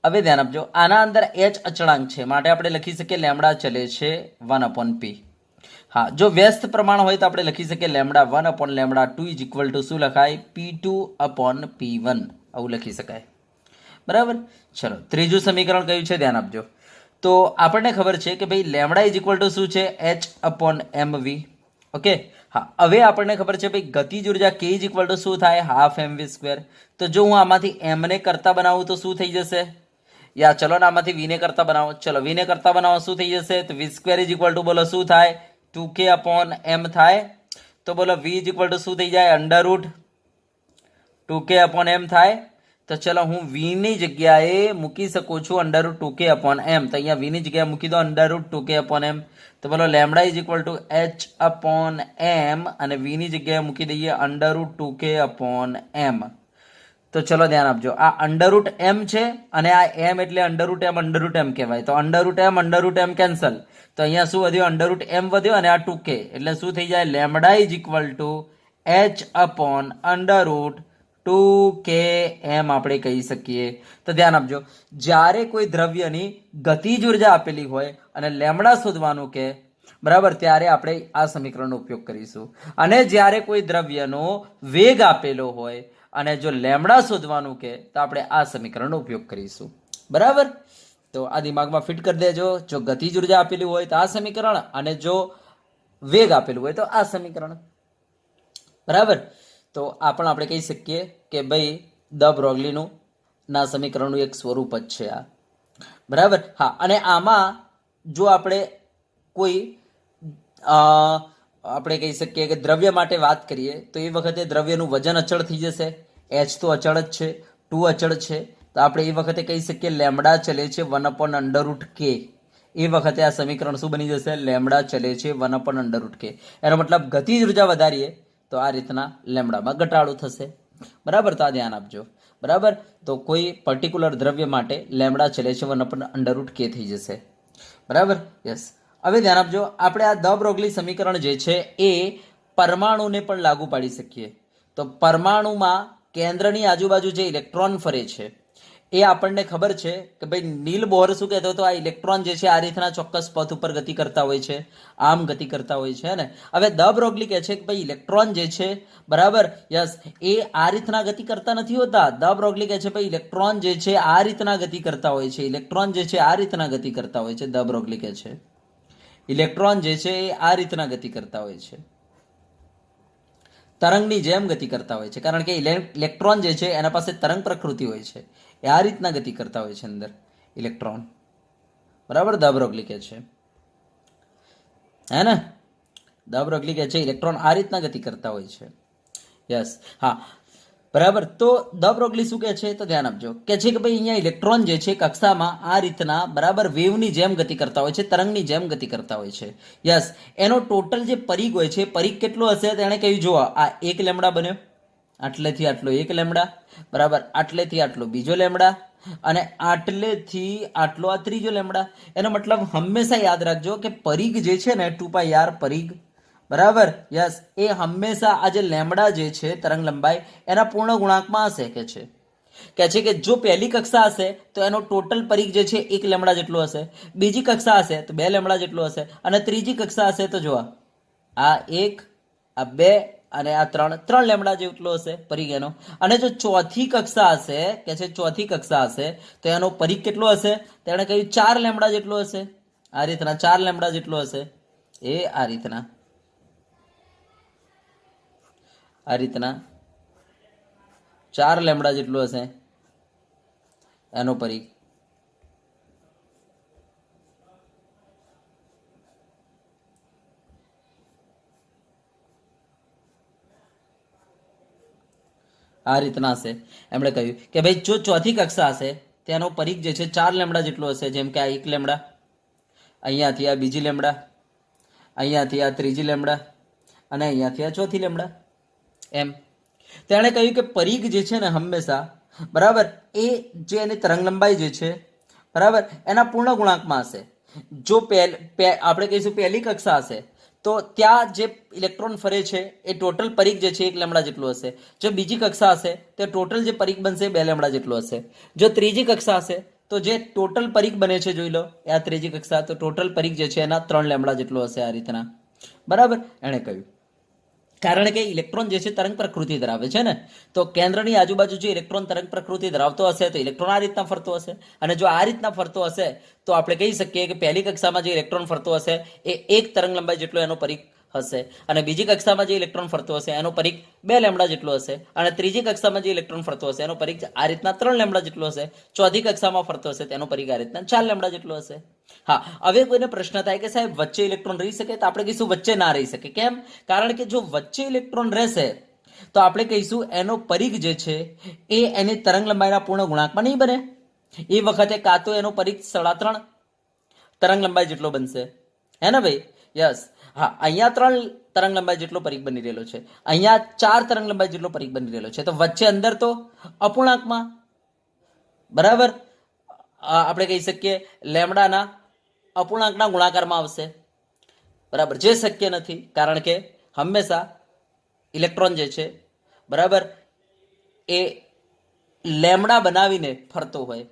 હવે ધ્યાન આપજો, આના અંદર h અચળાંક છે માટે આપણે લખી શકીએ લેમડા ચલે છે 1/p. હા, જો વ્યસ્ત પ્રમાણ હોય તો આપણે લખી શકીએ લેમડા 1/λ2 ઇઝ ઇક્વલ ટુ શું લખાય? p2/p1, આવું લખી શકાય. બરાબર. ચલો, ત્રીજું સમીકરણ કયું છે ધ્યાન આપજો. તો આપણને ખબર છે કે ભાઈ લેમડા ઇઝ ઇક્વલ ટુ શું છે? H/mv. ઓકે. હા, હવે આપણને ખબર છે ભાઈ ગતિજ ઉર્જા k ઇઝ ઇક્વલ ટુ શું થાય? 12mv². તો જો હું આમાંથી m ને કરતા બનાવું તો શું થઈ જશે? યા ચલો ને આમાંથી v ને કરતા બનાવો. ચલો, v ને કરતા બનાવો, શું થઈ જશે? તો v² ઇઝ ઇક્વલ ટુ બોલો શું થાય? 2k/m થાય. તો બોલો v ઇઝ ઇક્વલ ટુ શું થઈ જાય? √2k/m થાય. તો ચલો, હું v ની જગ્યાએ મૂકી શકું છું √2k/m. તો અહીંયા v ની જગ્યાએ મૂકી દો √2k/m. તો બોલો lambda is equal two H/m અને v ની જગ્યાએ મૂકી દઈએ √2k/m. તો ચલો ધ્યાન આપજો, આ √m છે અને આ m એટલે √m કહેવાય. તો √m કેન્સલ. તો અહીંયા શું વધ્યો? √m વધ્યો અને આ 2k એટલે શું થઈ જાય? Lambda is equal two H/√2k/m. 2k એમ આપણે કહી શકીએ. તો ધ્યાન આપજો, જ્યારે કોઈ દ્રવ્યની ગતિજ ઉર્જા આપેલી હોય અને લેમડા શોધવાનું કે બરાબર, ત્યારે આપણે આ સમીકરણનો ઉપયોગ કરીશું. અને જ્યારે કોઈ દ્રવ્યનો વેગ આપેલો હોય અને જો લેમડા શોધવાનું કે તો આપણે આ સમીકરણનો ઉપયોગ કરીશું. બરાબર, તો આ દિમાગમાં ફિટ કરી દેજો. જો ગતિજ ઉર્જા આપેલી હોય તો આ સમીકરણ, અને જો વેગ આપેલું હોય તો આ સમીકરણ. બરાબર, તો આ પણ આપણે કહી શકીએ કે ભાઈ દ બ્રોગલીનું ના સમીકરણનું એક સ્વરૂપ જ છે આ. બરાબર, હા. અને આમાં જો આપણે કોઈ આપણે કહી શકીએ કે દ્રવ્ય માટે વાત કરીએ તો એ વખતે દ્રવ્યનું વજન અચળ થઈ જશે. એચ તો અચળ જ છે, 2 અચળ છે, તો આપણે એ વખતે કહી શકીએ લેમડા ચલે છે 1/√k. એ વખતે આ સમીકરણ શું બની જશે? લેમડા ચલે છે 1/√k. એનો મતલબ ગતિજ ઉર્જા વધારીએ તો આ રીતના લેમડામાં ઘટાડો થશે. બરાબર, તો આ ધ્યાન આપજો. બરાબર, તો કોઈ પર્ટિક્યુલર દ્રવ્ય માટે લેમડા ચલે છે 1/√k થઈ જશે. બરાબર, યસ. હવે ધ્યાન આપજો, આપણે આ દ બ્રોગલી સમીકરણ જે છે એ પરમાણુને પણ લાગુ પાડી શકીએ. તો પરમાણુમાં કેન્દ્રની આજુબાજુ જે ઇલેક્ટ્રોન ફરે છે એ આપણને ખબર છે કે ભાઈ નીલ બોહર શું કહેતો હતો, આ ઇલેક્ટ્રોન જે છે આ રીતના ચોક્કસ પથ ઉપર ગતિ કરતા હોય છે, આમ ગતિ કરતા હોય છે ને. હવે દ બ્રોગલી કહે છે કે ભાઈ ઇલેક્ટ્રોન જે છે, બરાબર, યસ, એ આ રીતના ગતિ કરતા નથી હોતા. દ બ્રોગલી કહે છે ભાઈ ઇલેક્ટ્રોન જે છે આ રીતના ગતિ કરતા હોય છે, ઇલેક્ટ્રોન જે છે આ રીતના ગતિ કરતા હોય છે. દ બ્રોગલી કહે છે ઇલેક્ટ્રોન જે છે એ આ રીતના ગતિ કરતા હોય છે, તરંગની જેમ ગતિ કરતા હોય છે. કારણ કે ઇલેક્ટ્રોન જે છે એના પાસે તરંગ પ્રકૃતિ હોય છે, એ આ રીતના ગતિ કરતા હોય છે અંદર ઇલેક્ટ્રોન. બરાબર, દ બ્રોગલી કહે છે, હે ને, દ બ્રોગલી કહે છે ઇલેક્ટ્રોન આ રીતના ગતિ કરતા હોય છે. યસ, હા. બરાબર, તો દ બ્રોગલી શું કહે છે તો ધ્યાન આપજો, કે છે કે ભાઈ અહીંયા ઇલેક્ટ્રોન જે છે કક્ષામાં આ રીતના બરાબર વેવની જેમ ગતિ કરતા હોય છે, તરંગની જેમ ગતિ કરતા હોય છે. યસ, એનો ટોટલ જે પરિઘ હોય છે, પરિઘ કેટલો હશે તેણે કહ્યું, જુઓ આ 1 લેમડા બન્યો, આટલેથી આટલો 1 લેમડા, બરાબર, આટલેથી આટલો બીજો લેમડા, અને આટલેથી આટલો આ ત્રીજો લેમડા. એનો મતલબ હંમેશા યાદ રાખજો કે પરિઘ જે છે ને 2πr પરિઘ, બરાબર, યસ, એ હંમેશા આ જે લેમડા જે છે તરંગ લંબાઈ એના પૂર્ણ ગુણાંકમાં હશે. કે છે કે જો પહેલી કક્ષા હશે તો એનો ટોટલ પરિઘ જે છે 1 લેમડા જેટલો હશે, બીજી કક્ષા હશે તો 2 લેમડા જેટલો હશે, અને ત્રીજી કક્ષા હશે તો જો આ 1, આ 2 અને આ 3 લેમડા જેટલો હશે પરિઘ એનો. અને જો ચોથી કક્ષા હશે, કે છે ચોથી કક્ષા હશે તો એનો પરિઘ કેટલો હશે? તેણે કહ્યું 4 લેમડા જેટલો હશે. આ રીતના 4 લેમડા જેટલો હશે. એ આ રીતના 4 લેમડા જેટલું હશે એનો પરિઘ. આ રીતના હશે. એમણે કહ્યું કે ભાઈ જો ચોથી કક્ષા હશે તેનો પરિઘ જે છે 4 લેમડા જેટલો હશે. જેમ કે આ 1 લેમડા, અહીંયાથી આ બીજી લેમડા, અહીંયાથી આ ત્રીજી લેમડા, અને અહીંયાથી આ ચોથી લેમડા. એમ તેણે કહ્યું કે પરિઘ જે છે ને હંમેશા, બરાબર, એ જે એની તરંગ લંબાઈ જે છે, બરાબર, એના પૂર્ણ ગુણાંકમાં હશે. જો આપણે કહીશું પહેલી કક્ષા હશે તો ત્યાં જે ઇલેક્ટ્રોન ફરે છે એ ટોટલ પરિઘ જે છે 1 લેમડા જેટલું હશે. જો બીજી કક્ષા હશે તો ટોટલ જે પરિઘ બનશે 2 લેમડા જેટલું હશે. જો ત્રીજી કક્ષા હશે તો જે ટોટલ પરિઘ બને છે, જોઈ લો, આ ત્રીજી કક્ષા, તો ટોટલ પરિઘ જે છે એના 3 લેમડા જેટલું હશે. આ રીતના, બરાબર, એણે કહ્યું. કારણ કે ઇલેક્ટ્રોન જે છે તરંગ પ્રકૃતિ ધરાવે છે ને, તો કેન્દ્રની આજુબાજુ જે ઇલેક્ટ્રોન તરંગ પ્રકૃતિ ધરાવતો હશે તો ઇલેક્ટ્રોન આ રીતના ફરતો હશે. અને જો આ રીતના ફરતો હશે તો આપણે કહી શકીએ કે પહેલી કક્ષામાં જે ઇલેક્ટ્રોન ફરતો હશે એ 1 તરંગ લંબાઈ જેટલો એનો પરિઘ હશે, અને બીજી કક્ષામાં જે ઇલેક્ટ્રોન ફરતો હશે એનો પરિઘ 2 લેમડા જેટલો હશે, અને ત્રીજી કક્ષામાં જે ઇલેક્ટ્રોન ફરતો હશે એનો પરિઘ આ રીતના 3 લેમડા જેટલો હશે, ચોથી કક્ષામાં ફરતો હશે તેનો પરિઘ આ રીતના 4 લેમડા જેટલો હશે. હા, હવે કોઈને પ્રશ્ન થાય કે સાહેબ વચ્ચે ઇલેક્ટ્રોન રહી શકે? તો આપણે કહીશું વચ્ચે ના રહી શકે. કેમ? કારણ કે જો વચ્ચે ઇલેક્ટ્રોન રહેશે તો આપણે કહીશું એનો પરિઘ જે છે એ એની તરંગ લંબાઈના પૂર્ણ ગુણાંકમાં નહીં બને. એ વખતે કાં તો એનો પરિઘ 3.5 તરંગ લંબાઈ જેટલો બનશે, હે ને ભાઈ? યસ, હા, અહીંયા 3 તરંગ લંબાઈ જેટલો પરિઘ બની રહેલો છે, અહીંયા 4 તરંગ લંબાઈ જેટલો પરિઘ બની રહેલો છે, તો વચ્ચે અંદર તો અપૂર્ણાંકમાં, બરાબર, આપણે કહી શકીએ લેમડાના અપૂર્ણાંકના ગુણાકારમાં આવશે. બરાબર, જે શક્ય નથી, કારણ કે હંમેશા ઇલેક્ટ્રોન જે છે, બરાબર, એ લેમડા બનાવીને ફરતો હોય,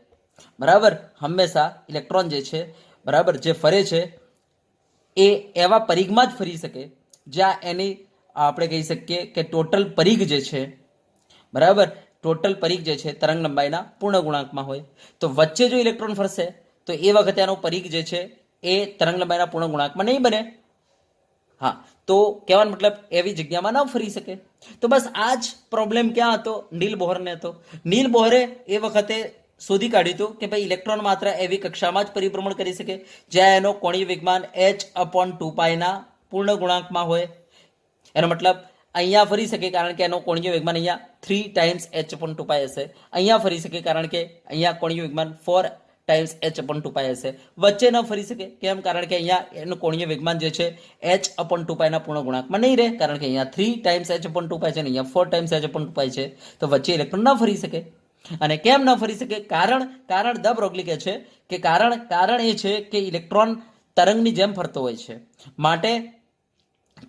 બરાબર, હંમેશા ઇલેક્ટ્રોન જે છે, બરાબર, જે ફરે છે એ એવા પરિઘમાં જ ફરી શકે જ્યાં એની આપણે કહી શકીએ કે ટોટલ પરિઘ જે છે, બરાબર, ટોટલ પરિઘ જે છે તરંગ લંબાઈના પૂર્ણ ગુણાંકમાં હોય. તો વચ્ચે જો ઇલેક્ટ્રોન ફરશે તો એ વખતે આનો પરિઘ જે છે એ તરંગ લંબાઈના પૂર્ણ ગુણાંકમાં નહીં બને. હા, તો કહેવાનો મતલબ એવી જગ્યામાં ન ફરી શકે. તો બસ આ જ પ્રોબ્લેમ ક્યાં હતો? નીલ બોહરને હતો. નીલ બોહરે એ વખતે શોધી કાઢ્યું હતું કે ભાઈ ઇલેક્ટ્રોન માત્ર એવી કક્ષામાં જ પરિભ્રમણ કરી શકે જ્યાં એનો કોણીય વેગમાન h/2πના પૂર્ણ ગુણાંકમાં હોય. એનો મતલબ અહીંયા ફરી શકે કારણ કે એનો કોણીય વેગમાન અહીંયા 3 ટાઈમ્સ h/2π હશે. અહીંયા ફરી શકે કારણ કે અહીંયા કોણીય વેગમાન 4 ટાઈમ્સ h/2π હશે. વચ્ચે ન ફરી શકે કેમ? કારણ કે અહીંયા એનું કોણીય વેગમાન જે છે h/2πના પૂર્ણ ગુણાંકમાં નહીં રહે કારણ કે અહીંયા 3 ટાઈમ્સ h/2π છે અને અહીંયા 4 ટાઈમ્સ h/2π છે. તો વચ્ચે ઇલેક્ટ્રોન ન ફરી શકે. અને કેમ ન ફરી શકે? કારણ દ બ્રોગલી કહે છે કે કારણ એ છે કે ઇલેક્ટ્રોન તરંગની જેમ ફરતો હોય છે, માટે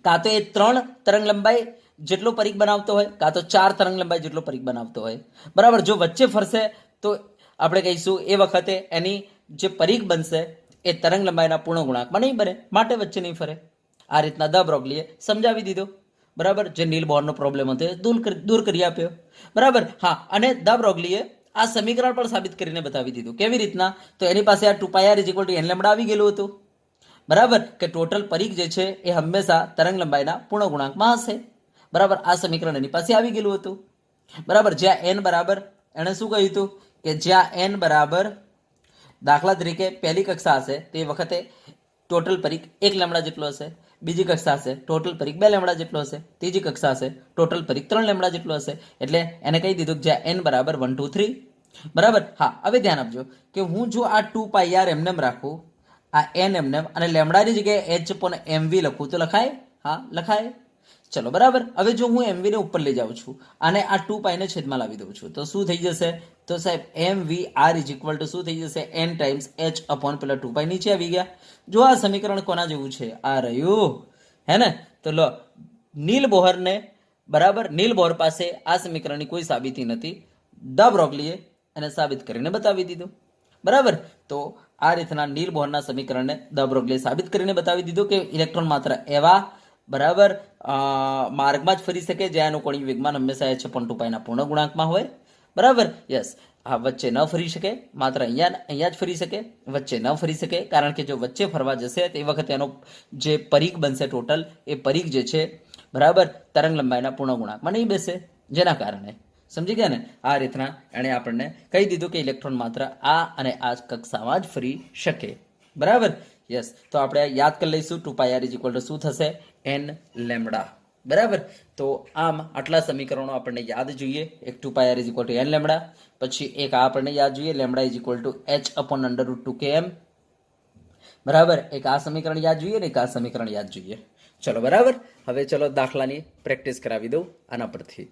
કાં તો એ 3 તરંગ લંબાઈ જેટલો પરિઘ બનાવતો હોય કાં તો 4 તરંગ લંબાઈ જેટલો પરિઘ બનાવતો હોય, બરાબર. જો વચ્ચે ફરશે તો આપણે કહીશું એ વખતે એની જે પરિઘ બનશે એ તરંગ લંબાઈના પૂર્ણ ગુણાંકમાં નહીં બને, માટે વચ્ચે નહીં ફરે. આ રીતના દ બ્રોગલીએ સમજાવી દીધો, બરાબર. જે નીલ બોહરનો પ્રોબ્લેમ હતો એ દૂર કરી આપ્યો, બરાબર. હા, અને દ બ્રોગલીએ આ સમીકરણ પણ સાબિત કરીને બતાવી દીધું. કેવી રીતના? તો એની પાસે આ 2πr = n લેમ્બડા આવી ગયેલું હતું, બરાબર, કે ટોટલ પરિઘ જે છે એ હંમેશા તરંગ લંબાઈના પૂર્ણ ગુણાંકમાં હશે, બરાબર. આ સમીકરણ એની પાસે આવી ગયેલું હતું, બરાબર. જ્યાં n બરાબર, એણે શું કહ્યું હતું કે જ્યાં n બરાબર, દાખલા તરીકે પહેલી કક્ષા હશે તે વખતે ટોટલ પરિઘ 1 લેમ્બડા જેટલો હશે, બીજી કક્ષા હશે ટોટલ પરિઘ 2 લેમ્બડા જેટલો હશે, ત્રીજી કક્ષા હશે ટોટલ પરિઘ 3 લેમ્બડા જેટલો હશે. એટલે એને કહી દીધું કે જ્યાં n બરાબર 1 2 3, બરાબર. હા, હવે ધ્યાન આપજો કે હું જો આ 2πr એમનેમ રાખું, આ n એમનેમ, અને લેમ્બડાની જગ્યાએ h/mv લખું તો લખાય? હા, લખાય. ચલો, બરાબર. હવે જો હું mv ને ઉપર લઈ જાઉં છું અને આ 2π ને છેદમાં લાવી દઉં છું તો શું થઈ જશે? તો સાહેબ mvr = શું થઈ જશે? n ટાઈમ્સ h/2π નીચે આવી ગયા. જો આ સમીકરણ કોના જેવું છે? આ રહ્યું, હે ને? તો લો, નીલ બોહરને, બરાબર, નીલ બોહર પાસે આ સમીકરણની કોઈ સાબિતી નથી. દ બ્રોગલીએ એને સાબિત કરીને બતાવી દીધું, બરાબર. તો આ રીતના નીલ બોહરના સમીકરણને દ બ્રોગલીએ સાબિત કરીને બતાવી દીધું કે ઇલેક્ટ્રોન માત્ર એવા, બરાબર, માર્ગમાં જ ફરી શકે જ્યાં એનું કોણીય વેગમાન હંમેશા h/2πના પૂર્ણ ગુણાંકમાં હોય, બરાબર. યસ, આ વચ્ચે ન ફરી શકે, માત્ર અહીંયા જ ફરી શકે, વચ્ચે ન ફરી શકે કારણ કે જો વચ્ચે ફરવા જશે તે વખતે એનો જે પરિઘ બનશે ટોટલ, એ પરિઘ જે છે, બરાબર, તરંગ લંબાઈના પૂર્ણ ગુણાંકમાં નહીં બેસે, જેના કારણે, સમજી ગયા ને? આ રીતના એણે આપણને કહી દીધું કે ઇલેક્ટ્રોન માત્ર આ અને આ કક્ષામાં જ ફરી શકે, બરાબર. યસ, તો આપણે યાદ કરી લઈશું 2πr = શું થશે? n લેમ્બડા, બરાબર. તો આમ આટલા સમીકરણો આપણને યાદ જોઈએ. એક 2πr = n લેમ્બડા, પછી એક આ આપણને યાદ જોઈએ લેમ્બડા = h/√2km, બરાબર. એક આ સમીકરણ યાદ જોઈએ ને એક આ સમીકરણ યાદ જોઈએ. ચલો, બરાબર. હવે ચલો દાખલાની પ્રેક્ટિસ કરાવી દઉં આના પરથી.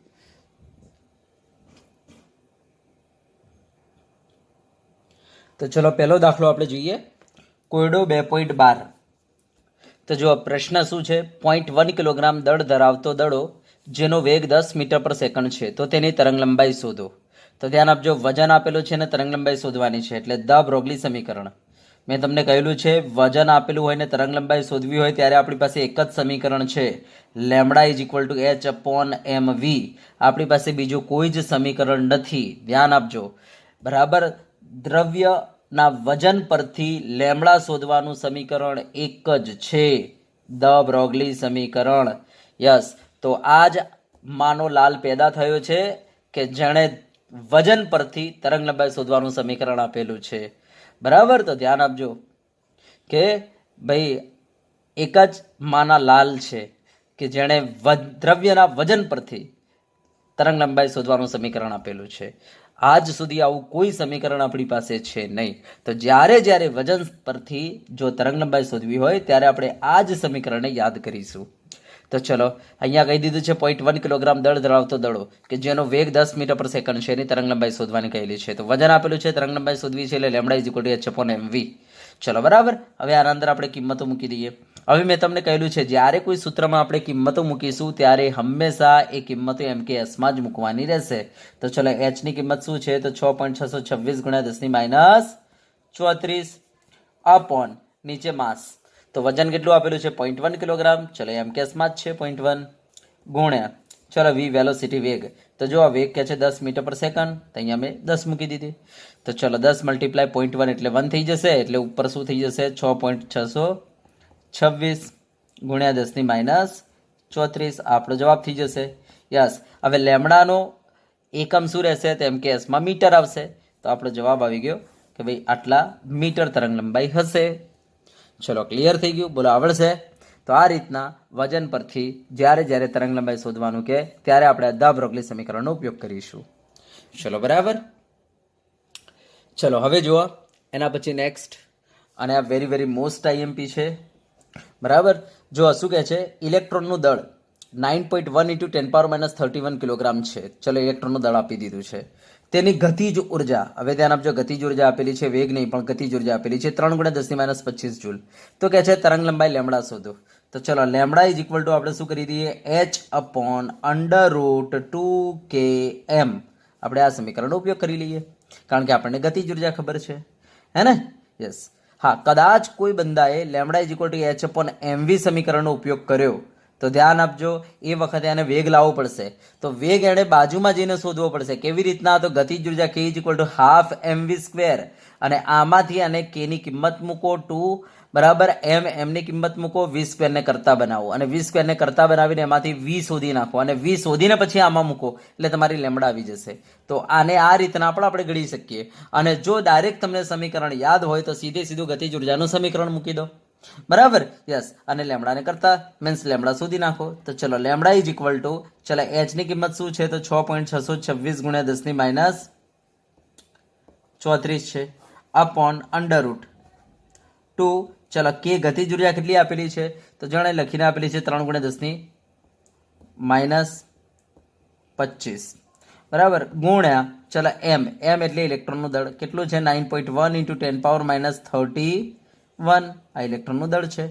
તો ચલો પહેલો દાખલો આપણે જોઈએ. કોયડો 2.12. તો જો પ્રશ્ન શું છે? 0.1 કિલોગ્રામ દળ ધરાવતો દડો જેનો વેગ 10 મીટર પર સેકન્ડ છે તો તેની તરંગ લંબાઈ શોધો. તો ધ્યાન આપજો, વજન આપેલું છે અને તરંગ લંબાઈ શોધવાની છે, એટલે દ બ્રોગલી સમીકરણ. મેં તમને કહેલું છે વજન આપેલું હોય ને તરંગ લંબાઈ શોધવી હોય ત્યારે આપણી પાસે એક જ સમીકરણ છે, લેમ્બડા = h/mv. આપણી પાસે બીજું કોઈ જ સમીકરણ નથી. ધ્યાન આપજો, બરાબર. દ્રવ્યના વજન પરથી લેમ્બડા શોધવાનું સમીકરણ એક જ છે, દ બ્રોગલી સમીકરણ. યસ, તો આ જ માનો લાલ પેદા થયો છે કે જેણે વજન પરથી તરંગ લંબાઈ શોધવાનું સમીકરણ આપેલું છે, બરાબર. તો ધ્યાન આપજો કે ભાઈ એક જ માના લાલ છે કે જેણે દ્રવ્યના વજન પરથી તરંગ લંબાઈ શોધવાનું સમીકરણ આપેલું છે. આજ સુધી આવું કોઈ સમીકરણ આપણી પાસે છે નહીં. તો જ્યારે વજન પરથી જો તરંગ લંબાઈ શોધવી હોય ત્યારે આપણે આ જ સમીકરણને યાદ કરીશું. તો ચલો, અહીંયા કહી દીધું છે 0.1 કિલોગ્રામ દળ ધરાવતો દડો કે જેનો વેગ 10 મીટર પર સેકન્ડ છે એની તરંગ લંબાઈ શોધવાની કહેલી છે. તો વજન આપેલું છે, તરંગ લંબાઈ શોધવી છે, એટલે લેમ્બડા = h/mv. ચલો, બરાબર. હવે આના અંદર આપણે કિંમતો મૂકી દઈએ. હવે મેં તમને કહેલું છે જ્યારે કોઈ સૂત્રમાં આપણે કિંમતો મૂકીશું ત્યારે હંમેશા એ કિંમતો એમ કે એસમાં જ મૂકવાની રહેશે. તો ચલો એચની કિંમત શું છે? તો 6.626 ગુણ્યા 10 - 34 અપોન નીચે માસ. તો વજન કેટલું આપેલું છે? 0.1 કિલોગ્રામ. ચલો એમ કે એસમાં જ છે 0.1 ગુણ્યા ચલો વી વેલોસિટી વેગ. તો જો આ વેગ કે છે 10 મીટર પર સેકન્ડ, તો અહીંયા મેં 10 મૂકી દીધી. તો ચલો 10 × 0.1 એટલે 1 થઈ જશે, એટલે ઉપર શું થઈ જશે? 6.626 ગુણ્યા 10 - 34 આપણો જવાબ થઈ જશે. યસ. હવે લેમડાનો એકમ શું રહેશે? તો એમ કે એસમાં મીટર આવશે. તો આપણો જવાબ આવી ગયો કે ભાઈ આટલા મીટર તરંગ લંબાઈ હશે. ચલો ક્લિયર થઈ ગયું? બોલો આવડશે? તો આ રીતના વજન પરથી જ્યારે જ્યારે તરંગ લંબાઈ શોધવાનું કે ત્યારે આપણે ધ બ્રોગલી સમીકરણનો ઉપયોગ કરીશું. ચલો બરાબર. ચલો હવે જુઓ એના પછી નેક્સ્ટ, અને આ વેરી વેરી મોસ્ટ આઈએમપી છે. બરાબર. જો શું કહે છે? ઇલેક્ટ્રોનનું દળ 9.1 × 10 - 31 કિલોગ્રામ છે. ચલો ઇલેક્ટ્રોનનું દળ આપી દીધું છે. તેની ગતિજ ઉર્જા, હવે ધ્યાન આપજો, ગતિજ ઉર્જા આપેલી છે, વેગ નહીં પણ ગતિજ ઉર્જા આપેલી છે 3 × 10 - 25 જૂલ. તો કહે છે તરંગ લંબાઈ લેમડા શોધો. તો ચલો લેમડા ઇઝ ઇક્વલ ટુ આપણે શું કરી દઈએ? h/√2km. આપણે આ સમીકરણનો ઉપયોગ કરી લઈએ કારણ કે આપણને ગતિજ ઉર્જા ખબર છે, હે ને? યસ. હા, કદાચ કોઈ બંદાએ lambda is equal to h/mv સમીકરણનો ઉપયોગ કર્યો તો ધ્યાન આપજો, એ વખતે આને વેગ લાવવો પડશે. તો વેગ એણે બાજુમાં જઈને શોધવો પડશે. કેવી રીતના? તો ગતિજ ઉર્જા k = ½ mv², અને આમાંથી આને k ની કિંમત મૂકો 2 બરાબર m ની કિંમત મૂકો, v² ને કરતા બનાવો, અને v² ને કરતા બનાવીને એમાંથી v શોધી નાખો, અને v શોધીને પછી આમાં મૂકો એટલે તમારી લેમડા આવી જશે. તો આને આ રીતના પણ આપણે ગણી શકીએ. અને જો ડાયરેક્ટ તમને સમીકરણ યાદ હોય તો સીધે સીધું ગતિજ ઉર્જાનું સમીકરણ મૂકી દો. બરાબર. યસ. અને લેમડાને કરતા મીન્સ લેમડા શોધી નાખો. તો ચલો લેમડા ઇઝ ઇક્વલ ટુ ચલો એચ ની કિંમત શું છે? તો 6.626 ગુણ્યા 10 - 34 છે અપોન √2. ચલો કે ગતિજ ઉર્જા કેટલી આપેલી છે? તો જાણે લખીને આપેલી છે 3 × 10 - 25 બરાબર ગુણ્યા ચલો એમ એટલે ઇલેક્ટ્રોનનું દળ કેટલું છે? 9.1 × 10 - 31 આ ઇલેક્ટ્રોનનું દળ છે.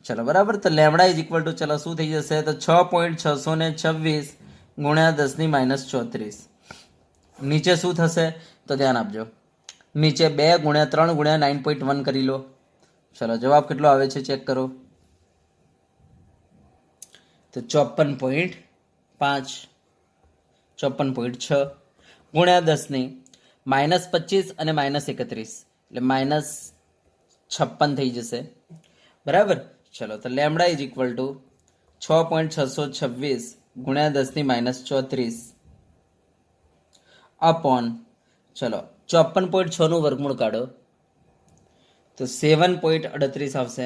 ચલો બરાબર. તો લેમડા ઇઝ ઇક્વલ ટુ ચલો શું થઈ જશે? તો 6.626 ગુણ્યા 10 - 34. નીચે શું થશે? તો ધ્યાન આપજો, નીચે 2 × 3 × 9.1 કરી લો. ચલો જવાબ કેટલો આવે છે ચેક કરો. તો 54.5 54.6 ગુણ્યા 10 - 25 અને -31 એટલે -56 થઈ જશે. બરાબર. ચલો તો લેમડા ઇઝ ઇક્વલ ટુ 6.626 ગુણ્યા 10 - 34 અપોન ચલો 54.6 નું વર્ગમૂળ કાઢો તો 7.38 આવશે,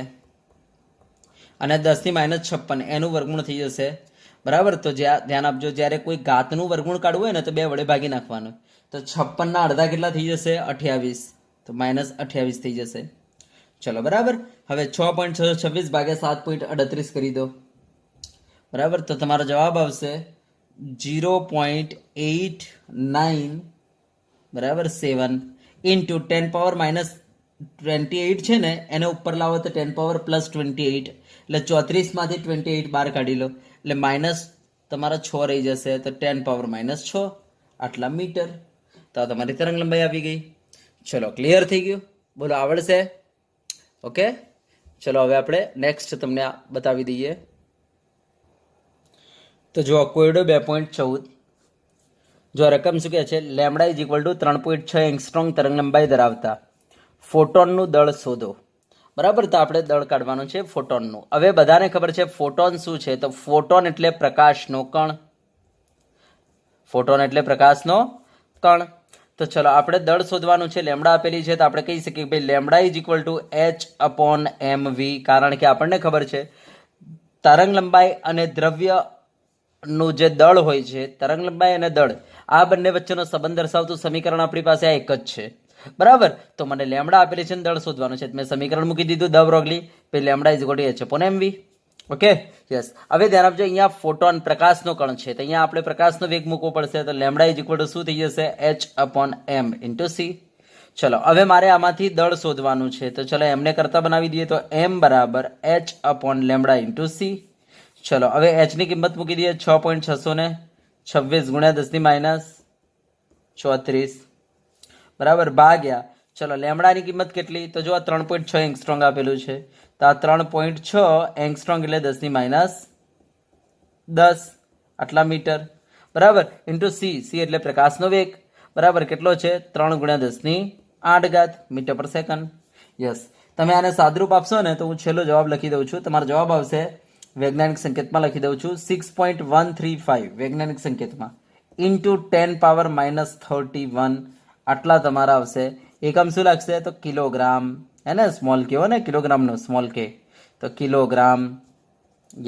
અને 10 - 56 એનું વર્ગમૂળ થઈ જશે. બરાબર. તો ધ્યાન આપજો, જ્યારે કોઈ ઘાતનું વર્ગમૂળ કાઢવું હોય ને તો 2 વડે ભાગી નાખવાનું. તો 56 ના અડધા કેટલા થઈ જશે? 28. તો -28 થઈ જશે. ચલો બરાબર. હવે 6.626 ભાગ્યા 7.38 કરી દો. બરાબર. તો તમારો જવાબ આવશે 0.89 બરાબર 7 ઇન્ટુ 10 - 28 છે ને, એને ઉપર લાવો તો 10 + 28 એટલે 34 માંથી 28 બહાર કાઢી લો એટલે માઇનસ તમારા 6 રહી જશે. તો 10 - 6 આટલા મીટર. તો આ તમારી તરંગ લંબાઈ આવી ગઈ. ચલો ક્લિયર થઈ ગયું? બોલો આવડશે? ઓકે. ચલો હવે આપણે નેક્સ્ટ તમને બતાવી દઈએ. તો જો કોયડો 2.14 જો રકમ શું કહે છે? Lambda is equal two 3.6 angstrom તરંગ લંબાઈ ધરાવતા ફોટોનનું દળ શોધો. બરાબર. તો આપણે દળ કાઢવાનું છે ફોટોનનું. હવે બધાને ખબર છે ફોટોન શું છે? તો ફોટોન એટલે પ્રકાશનો કણ. ફોટોન એટલે પ્રકાશનો કણ. તો ચલો આપણે દળ શોધવાનું છે. લેમડા આપેલી છે તો આપણે કહી શકીએ ભાઈ lambda is equal to h/mv, કારણ કે આપણને ખબર છે તરંગ લંબાઈ અને દ્રવ્યનું જે દળ હોય છે, તરંગ લંબાઈ અને દળ આ બંને વચ્ચેનો સંબંધ દર્શાવતું સમીકરણ આપણી પાસે આ એક જ છે. બરાબર. તો મને લેમડા આપેલી છે ને દળ શોધવાનું છે, મેં સમીકરણ મૂકી દીધું ધ બ્રોગલી. પછી lambda is equal to h/mv. Okay. Yes. હવે ધ્યાન આપજો, અહીંયા ફોટોન પ્રકાશનો કણ છે તો અહીંયા આપણે પ્રકાશનો વેગ મૂકવો પડશે. તો લેમડા ઇઝ ઇક્વલ ટુ શું થઈ જશે? h/m * c. ચલો હવે મારે આમાંથી દળ શોધવાનું છે, તો ચલો એમને કરતા બનાવી દઈએ. તો m બરાબર h upon lambda into C. ચલો હવે h ની કિંમત મૂકી દઈએ 6.626 ગુણ્યા 10 - 34 બરાબર ભાગ્યા. ચલો લેમડાની કિંમત કેટલી? તો જો આ 3.6 એંગસ્ટ્રોંગ આપેલું છે, તો આ 3.6 એંગસ્ટ્રોંગ એટલે 10 - 10 આટલા મીટર બરાબર ઇન્ટુ સી. સી એટલે પ્રકાશનો વેગ બરાબર કેટલો છે? 3 ગુણ્યા 10⁸ મીટર પર સેકન્ડ. યસ, તમે આને સાદરૂપ આપશો ને તો હું છેલ્લો જવાબ લખી દઉં છું. તમારો જવાબ આવશે વૈજ્ઞાનિક સંકેતમાં લખી દઉં છું 6.135 વૈજ્ઞાનિક સંકેતમાં ઇન્ટુ 10⁻³ આટલા તમારા આવશે. એકમ શું લાગશે? તો કિલોગ્રામ, હે ને? સ્મોલ કે હો ને, કિલોગ્રામનો સ્મોલ કે, તો કિલોગ્રામ.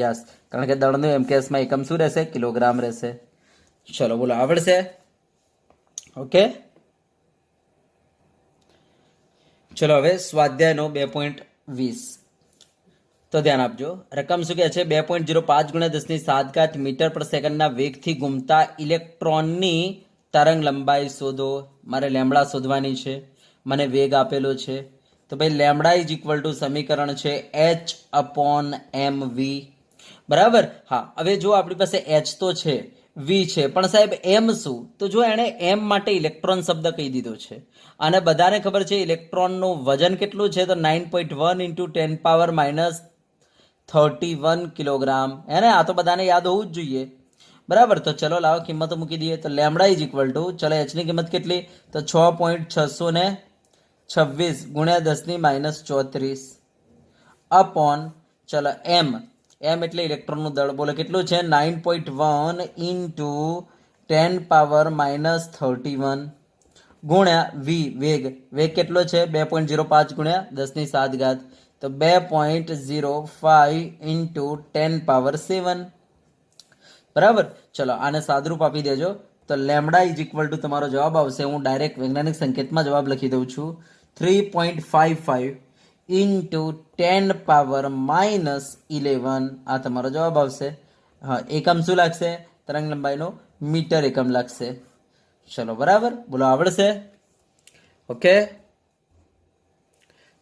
યસ, કારણ કે દળનું એમકેએસમાં એકમ શું રહેશે? કિલોગ્રામ રહેશે. ચલો બોલો, આવડશે? ઓકે, ચલો હવે સ્વાધ્યાયનો 2.20 તો ધ્યાન આપજો. રકમ શું કહે છે? 2.05 ગુણ્યા 10⁷ મીટર પર સેકન્ડના વેગથી ઘૂમતા ઇલેક્ટ્રોનની તરંગ લંબાઈ શોધો. મારે લેમડા શોધવાની છે, મને વેગ આપેલો છે. તો ભાઈ લેમડા ઇઝ ઇક્વલ ટુ સમીકરણ છે h અપોન mv બરાબર. હા, હવે જો આપણી પાસે h તો છે, v છે, પણ સાહેબ m શું? તો જો એણે m માટે ઇલેક્ટ્રોન શબ્દ કહી દીધો છે, અને બધાને ખબર છે ઇલેક્ટ્રોનનું વજન કેટલું છે? તો 9.1 ઇન્ટુ 10⁻31 કિલોગ્રામ, હે ને? આ તો બધાને યાદ હોવું જ જોઈએ બરાબર. તો ચલો લાવો કિંમતો મૂકી દઈએ. તો લેમડા ઇઝ ઇક્વલ ટુ, ચલો h ની કિંમત કેટલી? તો 6.626 ગુણ્યા 10⁻34 અપોન, ચલો m એટલે ઇલેક્ટ્રોનનું દળ, બોલો કેટલું છે? 9.1 ઇન્ટુ 10⁻31 ગુણ્યા v વેગ. વેગ કેટલો છે? 2.05 ગુણ્યા 10⁷, તો 2.05 ઇન્ટુ 10⁻7 બરાબર. ચલો આને સાદરૂપ આપી દેજો. તો લેમડા ઇઝ ઇક્વલ ટુ તમારો જવાબ આવશે, હું ડાયરેક્ટ વૈજ્ઞાનિક સંકેતમાં જવાબ લખી દઉં છું, 3.55 ઇન્ટુ 10⁻11 આ તમારો જવાબ આવશે. હા, એકમ શું લાગશે? તરંગ લંબાઈનો મીટર એકમ લાગશે. ચલો બરાબર, બોલો આવડશે? ઓકે,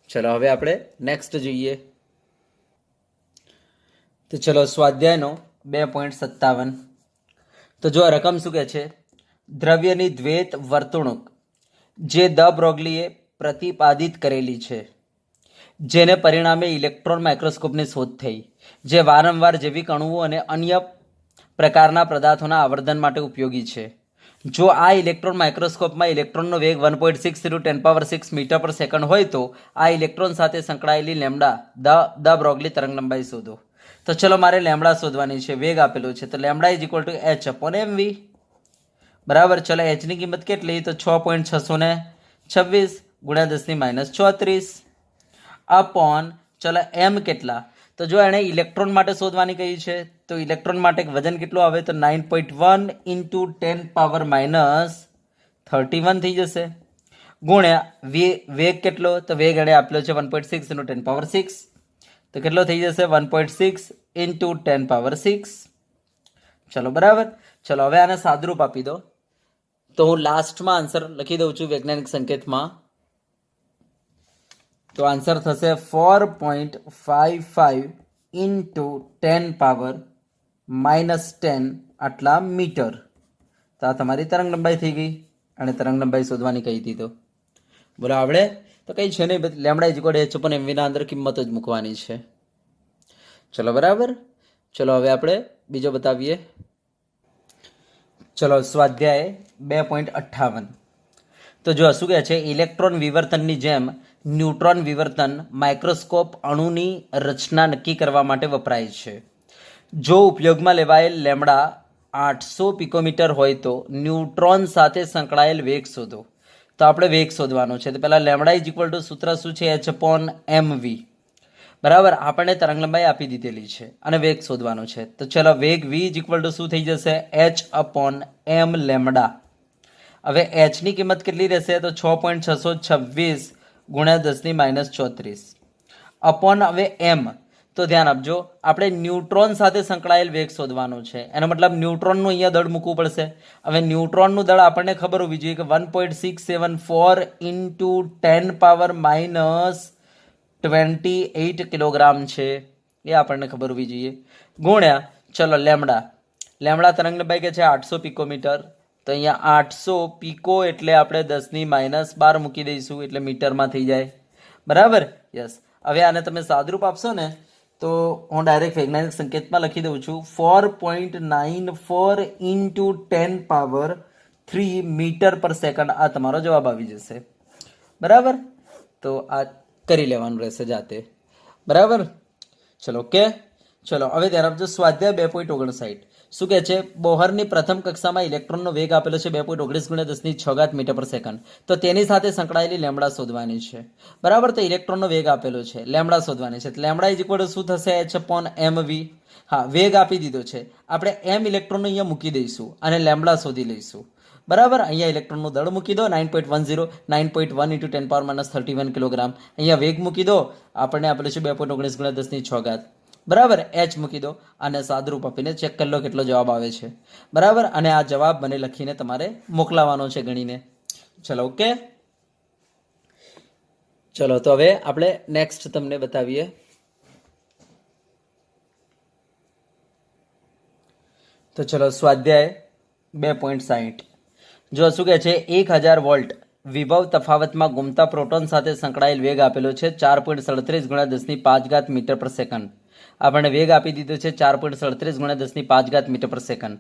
ચલો હવે આપણે નેક્સ્ટ જોઈએ. તો ચલો સ્વાધ્યાયનો 2.57 તો જો રકમ શું કહે છે? દ્રવ્યની દ્વૈત વર્તણૂક જે દ બ્રોગલીએ પ્રતિપાદિત કરેલી છે, જેને પરિણામે ઇલેક્ટ્રોન માઇક્રોસ્કોપની શોધ થઈ, જે વારંવાર જૈવિક અણુઓ અને અન્ય પ્રકારના પદાર્થોના આવર્તન માટે ઉપયોગી છે. જો આ ઇલેક્ટ્રોન માઇક્રોસ્કોપમાં ઇલેક્ટ્રોનનો વેગ 1.6 × 10⁻6 મીટર પર સેકન્ડ હોય તો આ ઇલેક્ટ્રોન સાથે સંકળાયેલી લેમડા દ બ્રોગલી તરંગ લંબાઈ શોધો. તો ચલો મારે લેમડા શોધવાની છે, વેગ આપેલો છે. તો lambda is equal two h upon mv બરાબર. ચલો h ની કિંમત કેટલી? તો 6.626 ગુણ્યા 10⁻34 અપોન, ચલો m કેટલા? તો જો એણે ઇલેક્ટ્રોન માટે શોધવાની કહી છે, તો ઇલેક્ટ્રોન માટે વજન કેટલું આવે? તો 9.1 ઇન્ટુ 10⁻31 થઈ જશે ગુણ્યા વેગ કેટલો? તો વેગ એણે આપેલો છે 1.6 ઇન્ટુ 10⁻6, તો કેટલો થઈ જશે? 1.6 ઇન્ટુ 10⁻6. ચલો બરાબર. ચલો હવે આને સાદરૂપ આપી દો. તો હું લાસ્ટમાં આન્સર લખી દઉં છું વૈજ્ઞાનિક સંકેતમાં. તો આન્સર થશે 4.55 ઇન્ટુ 10⁻10 આટલા મીટર. તો આ તમારી તરંગ લંબાઈ થઈ ગઈ, અને તરંગ લંબાઈ શોધવાની કહી હતી. તો બોલો આવડે? તો કંઈ છે નહીં, lambda is equal two h upon mv ના અંદર કિંમત જ મૂકવાની છે. ચલો બરાબર. ચલો હવે આપણે બીજો બતાવીએ. ચલો સ્વાધ્યાય 2.58 તો જો શું કહે છે? ઇલેક્ટ્રોન વિવર્તનની જેમ ન્યુટ્રોન વિવર્તન માઇક્રોસ્કોપ અણુની રચના નક્કી કરવા માટે વપરાય છે. જો ઉપયોગમાં લેવાયેલ લેમડા 800 પિકોમીટર હોય તો ન્યુટ્રોન સાથે સંકળાયેલ વેગ શોધો. તો આપણે વેગ શોધવાનો છે. તો પહેલાં લેમડા ઇઝ ઇક્વલ ટુ સૂત્ર શું છે? h અપોન mv બરાબર. આપણને તરંગ લંબાઈ આપી દીધેલી છે અને વેગ શોધવાનો છે. તો ચલો વેગ v ઇઝ ઇક્વલ ટુ શું થઈ જશે? h upon m lambda. હવે h ની કિંમત કેટલી રહેશે? તો 6.626 ગુણ્યા 10⁻34 અપોન હવે m. તો ધ્યાન આપજો, આપણે ન્યુટ્રોન સાથે સંકળાયેલ વેગ શોધવાનો છે. એનો મતલબ ન્યુટ્રોનનું અહીંયા દળ મૂકવું પડશે. હવે ન્યુટ્રોનનું દળ આપણને ખબર હોવી જોઈએ કે 1.674 ઇન્ટુ 10⁻⁻28 કિલોગ્રામ છે, એ આપણને ખબર હોવી જોઈએ. ગુણ્યા ચલો લેમડા તરંગલંબાઈ કે છે 800 પિકોમીટર. તો અહીંયા 800 પિકો એટલે આપણે 10⁻12 મૂકી દઈશું, એટલે મીટરમાં થઈ જાય. બરાબર, યસ. હવે આને તમે સાદરૂપ આપશો ને તો હું ડાયરેક્ટ વૈજ્ઞાનિક સંકેતમાં લખી દઉં છું, 4.94 ઇન્ટુ 10⁻³ મીટર પર સેકન્ડ. આ તમારો જવાબ આવી જશે. બરાબર, તો આ કરી લેવાનું રહેશે જાતે. બરાબર, ચલો ઓકે. ચલો હવે ધ્યાન આપજો, સ્વાધ્યાય 2.59 શું કહે છે? બોહરની પ્રથમ કક્ષામાં ઇલેક્ટ્રોનનો વેગ આપેલો છે 2.19 × 10⁶ મીટર પર સેકન્ડ. તો તેની સાથે સંકળાયેલી લેમડા શોધવાની છે. બરાબર, તો ઇલેક્ટ્રોનનો વેગ આપેલો છે, લેમડા શોધવાની છે. લેમડા ઇઝ ઇક્વલ ટુ શું થશે? h/mv. હા, વેગ આપી દીધો છે, આપણે m ઇલેક્ટ્રોનનો અહીંયા મૂકી દઈશું અને લેમડા શોધી લઈશું. બરાબર, અહીંયા ઇલેક્ટ્રોનનું દળ મૂકી દો 9.10 9.1 × 10⁻31 કિલોગ્રામ. અહીંયા વેગ મૂકી દો, આપણને આપેલું છે 2.19 × 10⁻⁶. બરાબર, h મૂકી દો અને સાદરૂપ આપીને ચેક કરી લો કેટલો જવાબ આવે છે. બરાબર, અને આ જવાબ મને લખીને તમારે મોકલાવાનો છે ગણીને. ચલો ઓકે. ચલો તો હવે આપણે નેક્સ્ટ તમને બતાવીએ. તો ચલો સ્વાધ્યાય 2.60 જો શું કહે છે? 1000 વોલ્ટ વિભવ તફાવતમાં ઘૂમતા પ્રોટોન સાથે સંકળાયેલ વેગ આપેલો છે 4.37 × 10⁵ મીટર પર સેકન્ડ. આપણને વેગ આપી દીધો છે 4.37 × 10⁵ મીટર પર સેકન્ડ.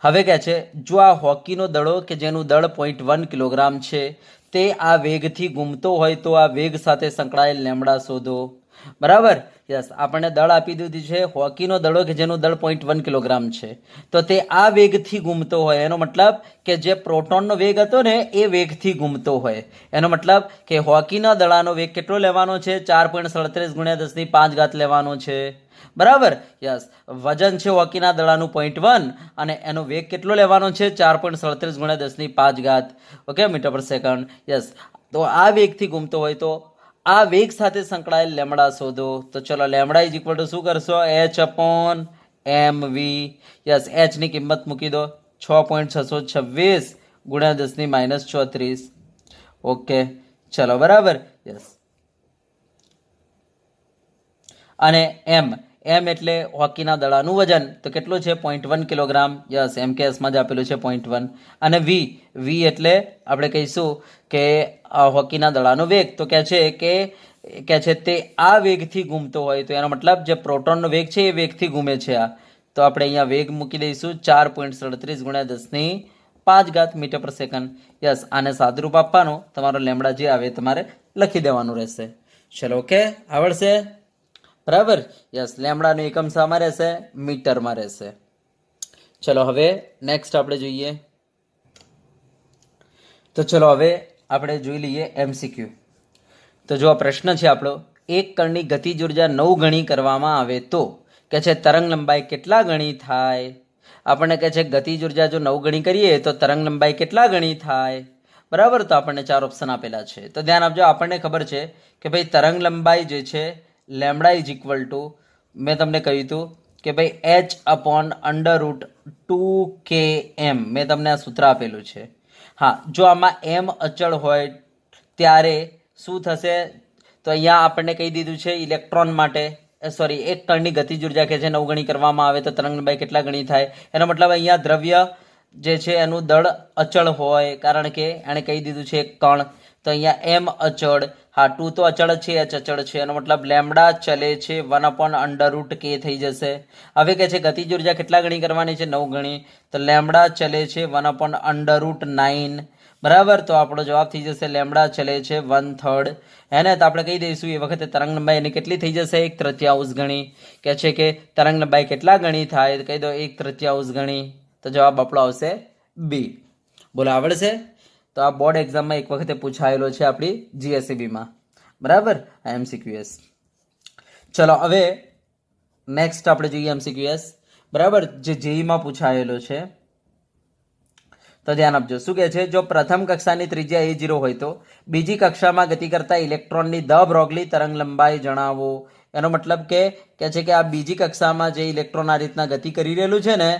હવે કહે છે, જો આ હોકીનો દડો કે જેનું દળ 0.1 કિલોગ્રામ છે તે આ વેગથી ઘૂમતો હોય તો આ વેગ સાથે સંકળાયેલ લેમડા શોધો. બરાબર, યસ. આપણને દળ આપી દીધું છે હોકીનો દડો કે જેનું દળ 0.1 કિલોગ્રામ છે, તો તે આ વેગથી ઘૂમતો હોય. એનો મતલબ કે જે પ્રોટોનનો વેગ હતો ને એ વેગથી ઘૂમતો હોય. એનો મતલબ કે હોકીના દડાનો વેગ કેટલો લેવાનો છે? 4.37 × 10⁵ લેવાનો છે. બરાબર, યસ. વજન છે હોકીના દડાનું 0.1 અને એનો વેગ કેટલો લેવાનો છે? 4.37 × 10⁵. ઓકે, મીટર પર સેકન્ડ. યસ. તો આ વેગથી ઘૂમતો હોય તો આ વેગ સાથે સંકળાયેલ લેમડા શોધો. તો ચલો લેમડા ઇઝ ઇક્વલ ટુ શું કરશો? h/mv. યસ, h ની કિંમત મૂકી દો 6.626 × 10⁻34. ઓકે, ચલો બરાબર, યસ. અને m એટલે હોકીના દડાનું વજન, તો કેટલું છે? 0.1 કિલોગ્રામ. યસ, MKSમાં જ આપેલું છે 0.1. અને v એટલે આપણે કહીશું કે હોકીના દડાનો વેગ. તો કહે છે તે આ વેગથી ઘૂમતો હોય, તો એનો મતલબ જે પ્રોટોનનો વેગ છે એ વેગથી ઘૂમે છે આ. તો આપણે અહીંયા વેગ મૂકી દઈશું 4.37 × 10⁵ મીટર પર સેકન્ડ. યસ, આને સાદરૂપ આપવાનું, તમારો લેમડા જે આવે તમારે લખી દેવાનું રહેશે. ચલો ઓકે, આવડશે? બરાબર, યસ. લેમડાનું એકમ શામાં રહેશે? મીટરમાં રહેશે. ચલો હવે નેક્સ્ટ આપણે જોઈએ. તો ચલો હવે આપણે જોઈ લઈએ MCQ. તો જો આ પ્રશ્ન છે આપણો, એક કણની ગતિજ ઉર્જા 9 ગણી કરવામાં આવે તો કે છે તરંગ લંબાઈ કેટલા ગણી થાય? આપણને કહે છે ગતિજ ઉર્જા જો 9 ગણી કરીએ તો તરંગ લંબાઈ કેટલા ગણી થાય? બરાબર, તો આપણને 4 ઓપ્શન આપેલા છે. તો ધ્યાન આપજો, આપણને ખબર છે કે ભાઈ તરંગ લંબાઈ જે છે લેમડા ઇઝ ઇક્વલ ટુ, મેં તમને કહ્યું હતું કે ભાઈ h/√2km. મેં તમને આ સૂત્ર આપેલું છે. હા, જો આમાં m અચળ હોય ત્યારે શું થશે? તો અહીંયા આપણને કહી દીધું છે ઇલેક્ટ્રોન માટે એક કણની ગતિજ ઉર્જા કે છે 9 ગણી કરવામાં આવે તો તરંગ લંબાઈ કેટલા ગણી થાય? એનો મતલબ અહીંયા દ્રવ્ય જે છે એનું દળ અચળ હોય, કારણ કે એણે કહી દીધું છે એક કણ. તો અહીંયા m અચળ, હા 2 તો અચળ જ છે, h અચળ છે. એનો મતલબ લેમડા ચલે છે 1/√k થઈ જશે. હવે કે છે ગતિજ ઉર્જા કેટલા ગણી કરવાની છે? 9 ગણી. તો લેમડા ચલે છે 1/√9. બરાબર, તો આપણો જવાબ થઈ જશે લેમડા ચલે છે 1/3. હે ને? તો આપણે કહી દઈશું એ વખતે તરંગ લંબાઈ એની કેટલી થઈ જશે? 1/3 ગણી. કે છે કે તરંગ લંબાઈ કેટલા ગણી થાય? કહી દો 1/3 ગણી. તો જવાબ આપણો આવશે બી. બોલો, આવડશે? તો આ બોર્ડ એક્ઝામમાં એક વખતે પૂછાયેલો છે આપણી GSEBમાં. બરાબર, MCQS. ચલો હવે નેક્સ્ટ આપણે જોઈએ MCQS. બરાબર, જે જેઈમાં પૂછાયેલો છે. તો ધ્યાન આપજો, શું કહે છે? જો પ્રથમ કક્ષાની ત્રિજ્યા A0 હોય તો બીજી કક્ષામાં ગતિ કરતા ઇલેક્ટ્રોનની દ બ્રોગલી તરંગ લંબાઈ જણાવો. એનો મતલબ કે છે કે આ બીજી કક્ષામાં જે ઇલેક્ટ્રોન આ રીતના ગતિ કરી રહેલું છે ને,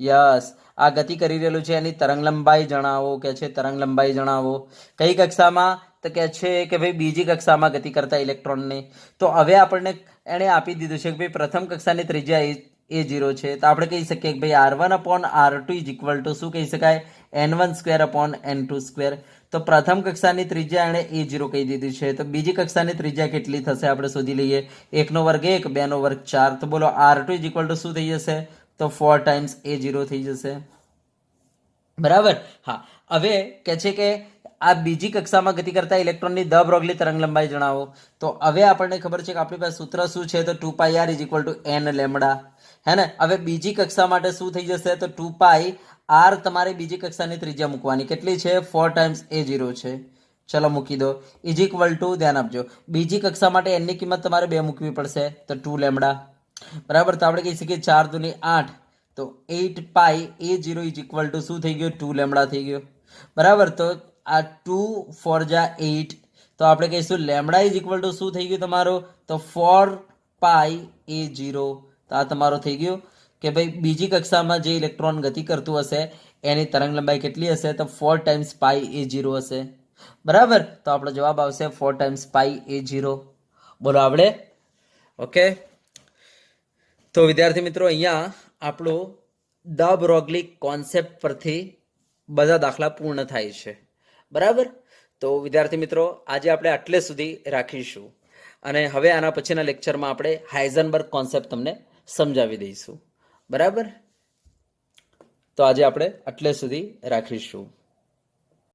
યસ, આ ગતિ કરી રહેલું છે એની તરંગ લંબાઈ જણાવો કે છે, તરંગ લંબાઈ જણાવો. કઈ કક્ષામાં? તો કે છે કે ભાઈ બીજી કક્ષામાં ગતિ કરતા ઇલેક્ટ્રોનની. તો હવે આપણને એણે આપી દીધું છે કે ભાઈ પ્રથમ કક્ષાની ત્રિજ્યા A0 છે, તો આપણે કહી શકીએ કે ભાઈ R1/R2 ઇઝ ઇક્વલ ટુ શું કહી શકાય? N1/N2. તો પ્રથમ કક્ષાની ત્રિજ્યા એણે A0 કહી દીધી છે, તો બીજી કક્ષાની ત્રિજ્યા કેટલી થશે આપણે શોધી લઈએ. 1 નો વર્ગ 1, 2 નો વર્ગ 4, તો બોલો R2 ઇઝ ઇક્વલ ટુ શું થઈ જશે? તો 4 ટાઈમ્સ A0 થઈ જશે. બરાબર. હા, હવે કે છે કે આ બીજી કક્ષામાં ગતિ કરતા ઇલેક્ટ્રોનની દ બ્રોગલી તરંગ લંબાઈ જણાવો. તો હવે આપણને ખબર છે કે આપણી પાસે સૂત્ર શું છે? તો 2πr is equal two n lambda. હે ને? હવે બીજી કક્ષા માટે શું થઈ જશે? તો 2πr તમારે બીજી કક્ષાની ત્રિજ્યા મૂકવાની. કેટલી છે? 4 ટાઈમ્સ A0 છે. ચલો મૂકી દો. ઇઝ ઇક્વલ ટુ, ધ્યાન આપજો, બીજી કક્ષા માટે n ની કિંમત તમારે 2 મૂકવી પડશે, તો 2 લેમડા. બરાબર. તો આપણે કહી શકીએ 4 દુની 8, તો 8πA0 ઇઝ ઇક્વલ ટુ શું થઈ ગયું? 2 લેમડા થઈ ગયો. બરાબર. તો આ 2 4 જા 8, તો આપણે કહીશું લેમડા ઇઝ ઇક્વલ ટુ શું થઈ ગયું તમારું? તો 4πA0. તો આ તમારો થઈ ગયું કે ભાઈ બીજી કક્ષામાં જે ઇલેક્ટ્રોન ગતિ કરતું હશે એની તરંગ લંબાઈ કેટલી હશે? તો 4 ટાઈમ્સ πA0 હશે. બરાબર. તો આપણો જવાબ આવશે 4 ટાઈમ્સ πA0. બોલો આવડે? ઓકે. તો વિદ્યાર્થી મિત્રો, અહીંયા આપણો દ બ્રોગલી કોન્સેપ્ટ પરથી બધા દાખલા પૂર્ણ થાય છે. બરાબર. તો વિદ્યાર્થી મિત્રો, આજે આપણે આટલે સુધી રાખીશું અને હવે આના પછીના લેક્ચરમાં આપણે હાઇઝનબર્ગ કોન્સેપ્ટ તમને સમજાવી દઈશું. બરાબર. તો આજે આપણે આટલે સુધી રાખીશું.